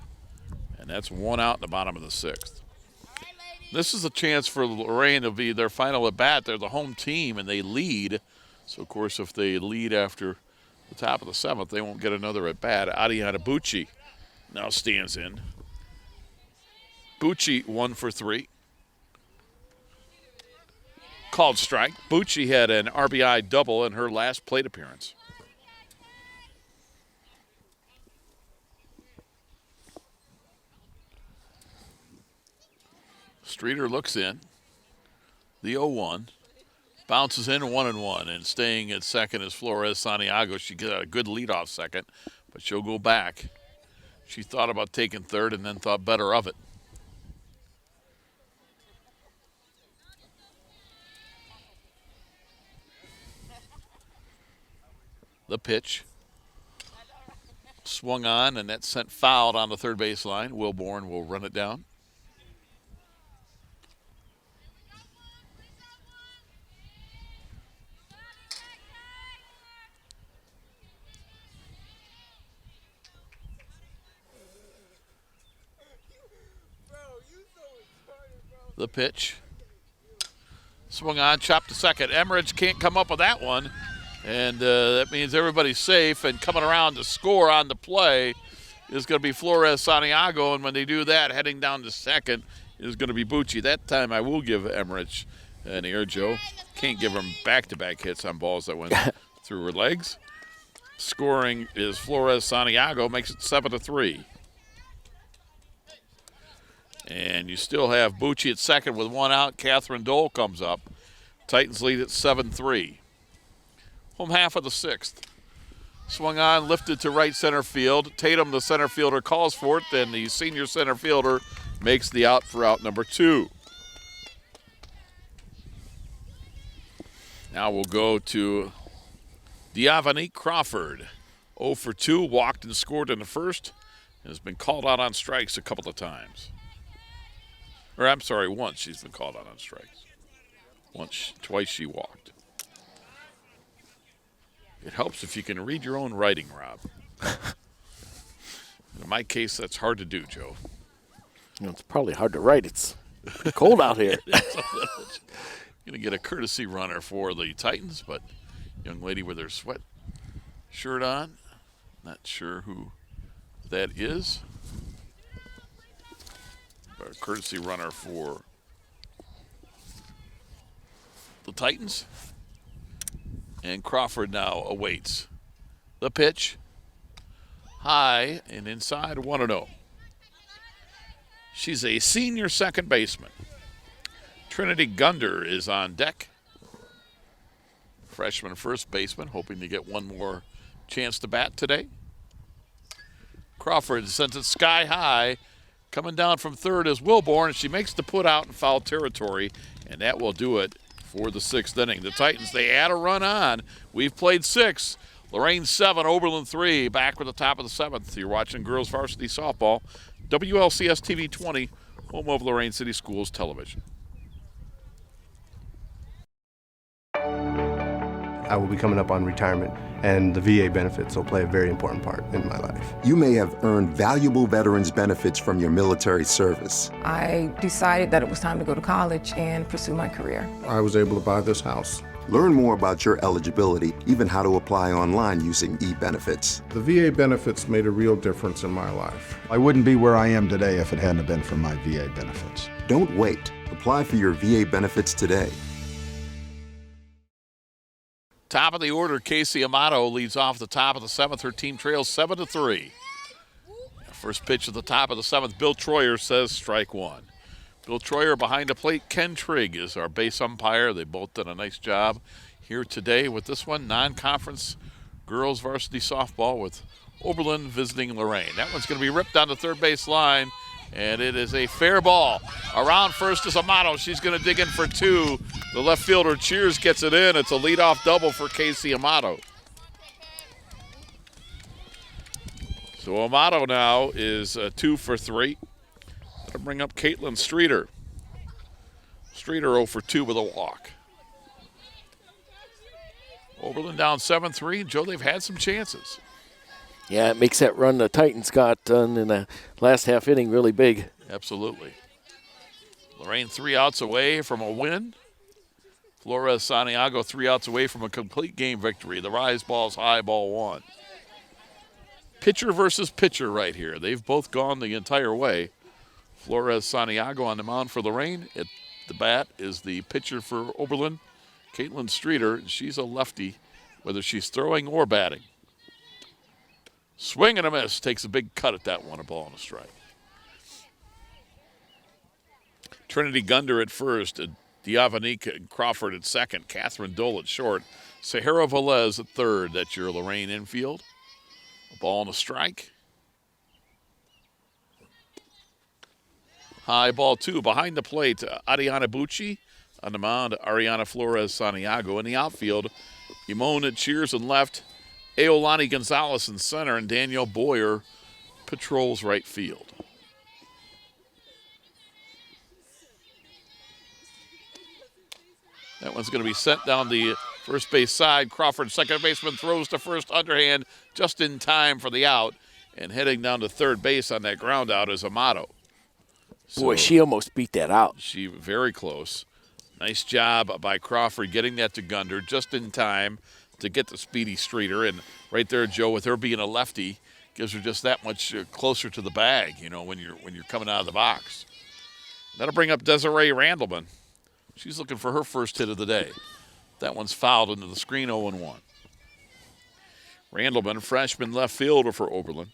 And that's 1 out in the bottom of the 6th. This is a chance for Lorain to be their final at bat. They're the home team, and they lead. So, of course, if they lead after the top of the 7th, they won't get another at bat. Adiana Bucci now stands in. Bucci 1 for 3. Called strike. Bucci had an RBI double in her last plate appearance. Streeter looks in. The 0-1. Bounces in 1-1. And staying at second is Flores Santiago. She got a good leadoff second, but she'll go back. She thought about taking third and then thought better of it. The pitch. Swung on, and that sent fouled on the third base line. Wilborn will run it down. The pitch. Swung on, chopped to second. Emmerich can't come up with that one. And that means everybody's safe, and coming around to score on the play is going to be Flores Santiago, and when they do that, heading down to second is going to be Bucci. That time I will give Emmerich an air, Joe. Can't give him back-to-back hits on balls that went through her legs. Scoring is Flores Santiago, makes it 7-3. And you still have Bucci at second with 1 out. Catherine Dole comes up. Titans lead at 7-3. Home half of the 6th. Swung on, lifted to right center field. Tatum, the center fielder, calls for it. Then the senior center fielder makes the out for out number 2. Now we'll go to Diavanique Crawford. 0 for 2, walked and scored in the first, and has been called out on strikes a couple of times. Or I'm sorry, once she's been called out on strikes. Twice she walked. It helps if you can read your own writing, Rob. In my case, that's hard to do, Joe.
It's probably hard to write. It's cold out here.
Going to get a courtesy runner for the Titans, but young lady with her sweat shirt on. Not sure who that is. But a courtesy runner for the Titans. And Crawford now awaits. The pitch. High and inside, 1-0. She's a senior second baseman. Trinity Gunder is on deck. Freshman first baseman, hoping to get one more chance to bat today. Crawford sends it sky high. Coming down from third is Wilborn, and she makes the put out in foul territory, and that will do it for the 6th inning. The Titans, they add a run on. We've played 6. Lorain 7, Oberlin 3. Back with the top of the 7th. You're watching Girls Varsity Softball. WLCS TV 20, home of Lorain City Schools Television.
I will be coming up on retirement, and the VA benefits will play a very important part in my life.
You may have earned valuable veterans benefits from your military service.
I decided that it was time to go to college and pursue my career.
I was able to buy this house.
Learn more about your eligibility, even how to apply online using e-benefits.
The VA benefits made a real difference in my life.
I wouldn't be where I am today if it hadn't been for my VA benefits.
Don't wait. Apply for your VA benefits today.
Top of the order, Casey Amato leads off the top of the 7th. Her team trails 7-3. First pitch at the top of the 7th, Bill Troyer says strike 1. Bill Troyer behind the plate. Ken Trigg is our base umpire. They both done a nice job here today with this one. Non-conference girls varsity softball with Oberlin visiting Lorain. That one's going to be ripped down the third base line, and it is a fair ball. Around first is Amato. She's going to dig in for 2. The left fielder Cheers gets it in. It's a leadoff double for Casey Amato. So Amato now is 2 for 3. That'll bring up Caitlin Streeter. Streeter 0 for 2 with a walk. Oberlin down 7-3. Joe, they've had some chances.
Yeah, it makes that run the Titans got done in the last half inning really big.
Absolutely. Lorain 3 outs away from a win. Flores Santiago 3 outs away from a complete game victory. The rise ball's high, ball 1. Pitcher versus pitcher right here. They've both gone the entire way. Flores Santiago on the mound for Lorain. At the bat is the pitcher for Oberlin, Caitlin Streeter. She's a lefty, whether she's throwing or batting. Swing and a miss. Takes a big cut at that one. A ball and a strike. Trinity Gunder at first. Diavanik Crawford at second. Catherine Dole at short. Sahara Velez at third. That's your Lorain infield. A ball and a strike. High ball 2. Behind the plate, Ariana Bucci. On the mound, Ariana Flores Santiago. In the outfield, Imone Cheers in left. Aolani Gonzalez in center, and Danielle Boyer patrols right field. That one's going to be sent down the first base side. Crawford, second baseman, throws to first underhand just in time for the out. And heading down to third base on that ground out is Amato.
Boy, she almost beat that out.
She very close. Nice job by Crawford getting that to Gunder just in time to get the speedy Streeter. And right there, Joe, with her being a lefty, gives her just that much closer to the bag, you know, when you're coming out of the box. That'll bring up Desiree Randleman. She's looking for her first hit of the day. That one's fouled into the screen, 0-1. Randleman, freshman left fielder for Oberlin,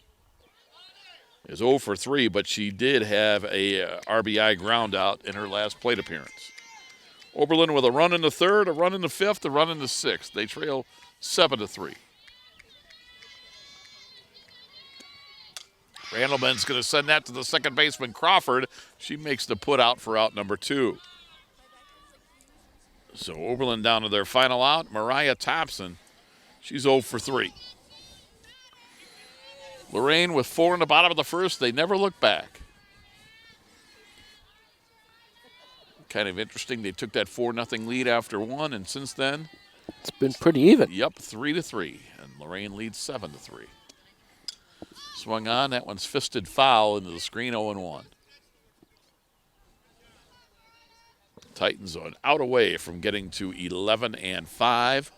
is 0 for 3, but she did have a RBI ground out in her last plate appearance. Oberlin with a run in the third, a run in the fifth, a run in the sixth. They trail 7-3. Randleman's going to send that to the second baseman, Crawford. She makes the put out for out number 2. So Oberlin down to their final out. Mariah Thompson, she's 0 for 3. Lorain with 4 in the bottom of the first. They never look back. Kind of interesting. They took that 4-0 lead after 1, and since then,
it's been pretty even.
Yep, 3-3, and Lorain leads 7-3. Swung on. That one's fisted foul into the screen, 0-1. Titans on out away from getting to 11-5.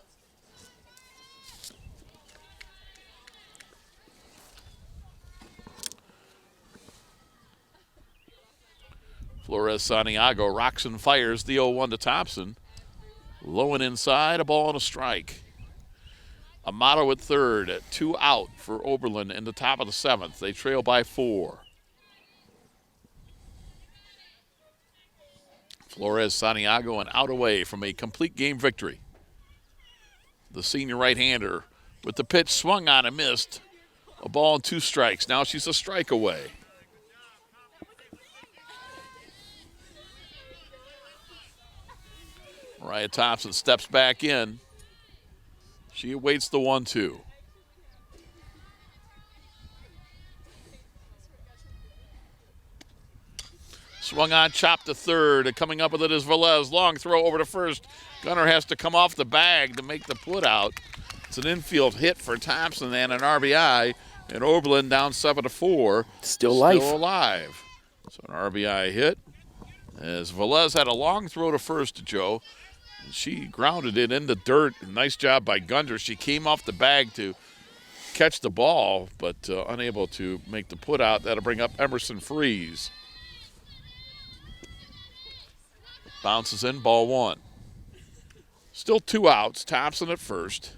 Flores Santiago rocks and fires the 0-1 to Thompson. Low and inside, a ball and a strike. Amato at third, 2 out for Oberlin in the top of the 7th. They trail by 4. Flores Santiago an out away from a complete game victory. The senior right-hander with the pitch swung on and missed. A ball and 2 strikes. Now she's a strike away. Mariah Thompson steps back in. She awaits the 1-2. Swung on, chopped to third. Coming up with it is Velez. Long throw over to first. Gunner has to come off the bag to make the put out. It's an infield hit for Thompson and an RBI. And Oberlin down 7-4.
Still alive.
So an RBI hit. As Velez had a long throw to first to Joe. And she grounded it in the dirt. Nice job by Gunder. She came off the bag to catch the ball, but unable to make the put out. That'll bring up Emerson Freeze. Bounces in, ball 1. Still 2 outs. Thompson at first.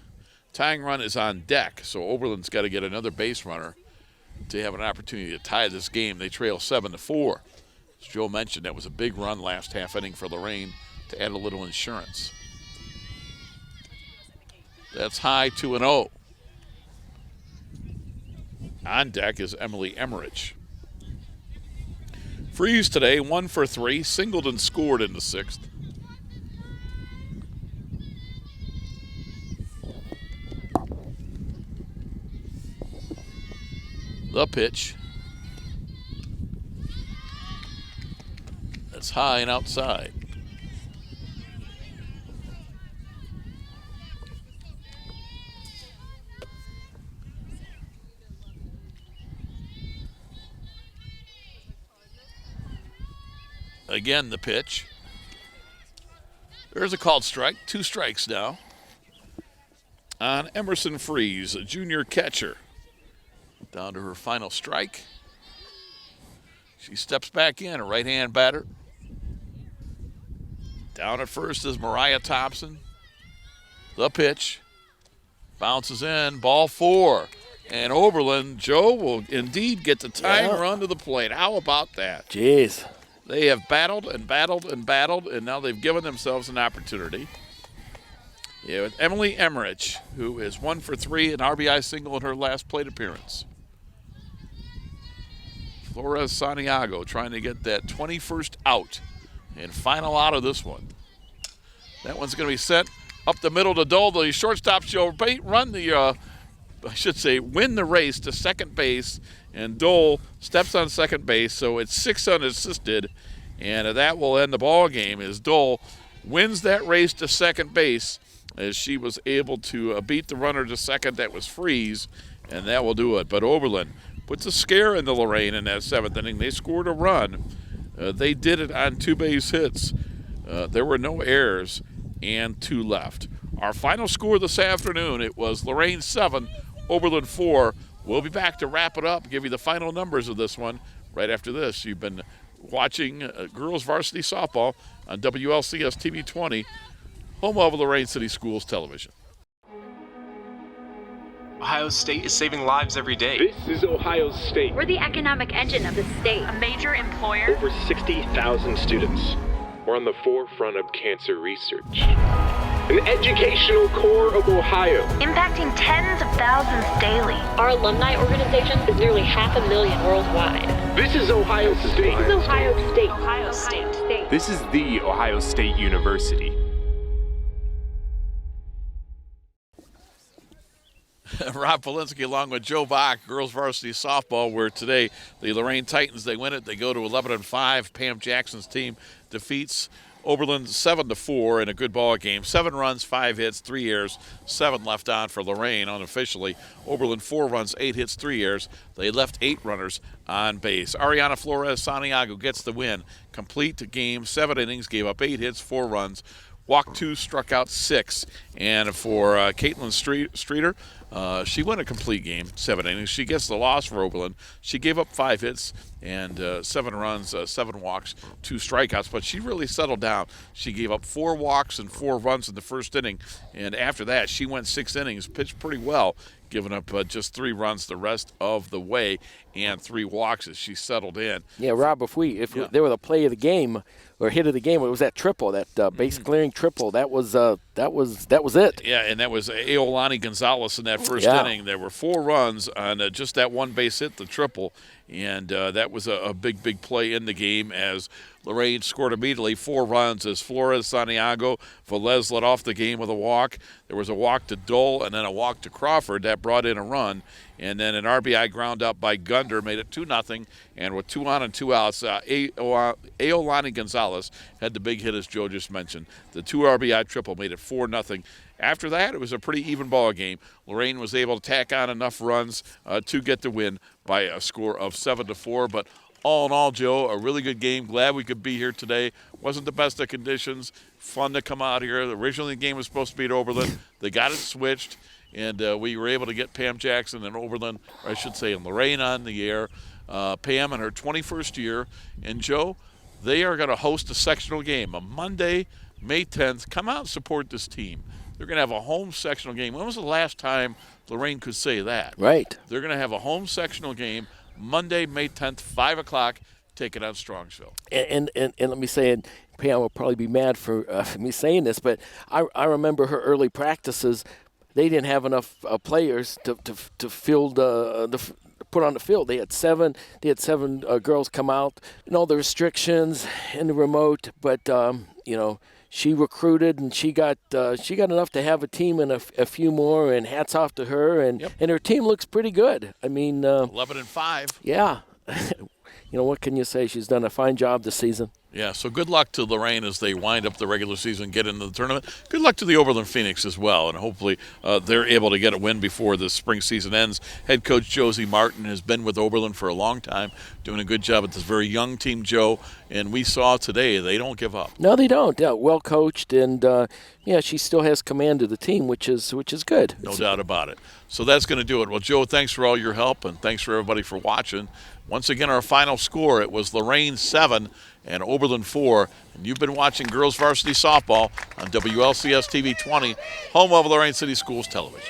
Tying run is on deck, so Oberlin's got to get another base runner to have an opportunity to tie this game. They trail 7-4. As Joe mentioned, that was a big run last half inning for Lorain to add a little insurance. That's high, 2-0. On deck is Emily Emmerich. Freeze today, 1 for 3. Singleton scored in the 6th. The pitch. That's high and outside. Again, the pitch. There's a called strike. 2 strikes now on Emerson Freeze, a junior catcher. Down to her final strike. She steps back in, a right-hand batter. Down at first is Mariah Thompson. The pitch. Bounces in, ball 4. And Oberlin, Joe, will indeed get the tying run to the plate. How about that?
Jeez.
They have battled and battled and battled, and now they've given themselves an opportunity. Yeah, with Emily Emmerich, who is 1 for 3, an RBI single in her last plate appearance. Flores Santiago trying to get that 21st out and final out of this one. That one's going to be sent up the middle to Dole. The shortstop shall run the, win the race to second base, and Dole steps on second base, so it's 6 unassisted, and that will end the ball game as Dole wins that race to second base as she was able to beat the runner to second. That was Freeze, and that will do it. But Oberlin puts a scare into Lorain in that 7th inning. They scored a run. They did it on 2 base hits. There were no errors and 2 left. Our final score this afternoon, it was Lorain 7, Oberlin 4. We'll be back to wrap it up, give you the final numbers of this one right after this. You've been watching Girls Varsity Softball on WLCS TV 20, home of Lorain City Schools Television.
Ohio State is saving lives every day.
This is Ohio State.
We're the economic engine of the state. A major employer.
Over 60,000 students. We're on the forefront of cancer research. An educational core of Ohio.
Impacting tens of thousands daily. Our alumni organization is nearly 500,000 worldwide.
This is Ohio State.
This is Ohio State. Ohio State.
This is the Ohio State University.
Rob Polinsky along with Joe Bach, Girls Varsity Softball, where today the Lorain Titans, they win it. They go to 11-5. Pam Jackson's team defeats Oberlin 7-4 in a good ball game. 7 runs, 5 hits, 3 errors, 7 left on for Lorain unofficially. Oberlin 4 runs, 8 hits, 3 errors. They left 8 runners on base. Ariana Flores Santiago gets the win. Complete game, 7 innings, gave up 8 hits, 4 runs. Walked 2, struck out 6. And for Caitlin Streeter, she won a complete game, 7 innings. She gets the loss for Oberlin. She gave up 5 hits and 7 runs, 7 walks, 2 strikeouts, but she really settled down. She gave up 4 walks and 4 runs in the first inning, and after that she went 6 innings, pitched pretty well, giving up just 3 runs the rest of the way and 3 walks as she settled in.
Yeah, Rob, if there were the play of the game or hit of the game, it was that triple, that base clearing triple. That was it.
Yeah, and that was Aolani Gonzalez in that first inning. There were 4 runs on just that one base hit, the triple, and that was a big play in the game as Lorain scored immediately 4 runs as Flores Santiago. Velez led off the game with a walk. There was a walk to Dole and then a walk to Crawford that brought in a run. And then an RBI ground out by Gunder made it 2-0. And with 2 on and 2 outs, Aolani Gonzalez had the big hit, as Joe just mentioned. The 2 RBI triple made it 4-0. After that, it was a pretty even ball game. Lorain was able to tack on enough runs to get the win by a score of 7-4. But all in all, Joe, a really good game. Glad we could be here today. Wasn't the best of conditions. Fun to come out here. Originally, the game was supposed to be at Oberlin. They got it switched. And we were able to get Pam Jackson and Oberlin, or I should say Lorain, on the air. Pam in her 21st year. And, Joe, they are going to host a sectional game on Monday, May 10th. Come out and support this team. They're going to have a home sectional game. When was the last time Lorain could say that?
Right.
They're going to have a home sectional game Monday, May 10th, 5 o'clock. Take it on Strongsville.
And let me say, and Pam will probably be mad for me saying this, but I remember her early practices. They didn't have enough players to field the put on the field. They had seven girls come out, and all the restrictions in the remote, but she recruited, and she got enough to have a team and a few more, and hats off to her, and her team looks pretty good. I mean,
11-5.
Yeah. What can you say? She's done a fine job this season.
Yeah, so good luck to Lorain as they wind up the regular season and get into the tournament. Good luck to the Oberlin Phoenix as well, and hopefully they're able to get a win before the spring season ends. Head coach Josie Martin has been with Oberlin for a long time, doing a good job at this very young team, Joe, and we saw today they don't give up.
No, they don't. Yeah, well coached, and she still has command of the team, which is good.
No doubt about it. So that's going to do it. Well, Joe, thanks for all your help, and thanks for everybody for watching. Once again, our final score, it was Lorain 7 and Oberlin 4. And you've been watching Girls Varsity Softball on WLCS TV 20, home of Lorain City Schools Television.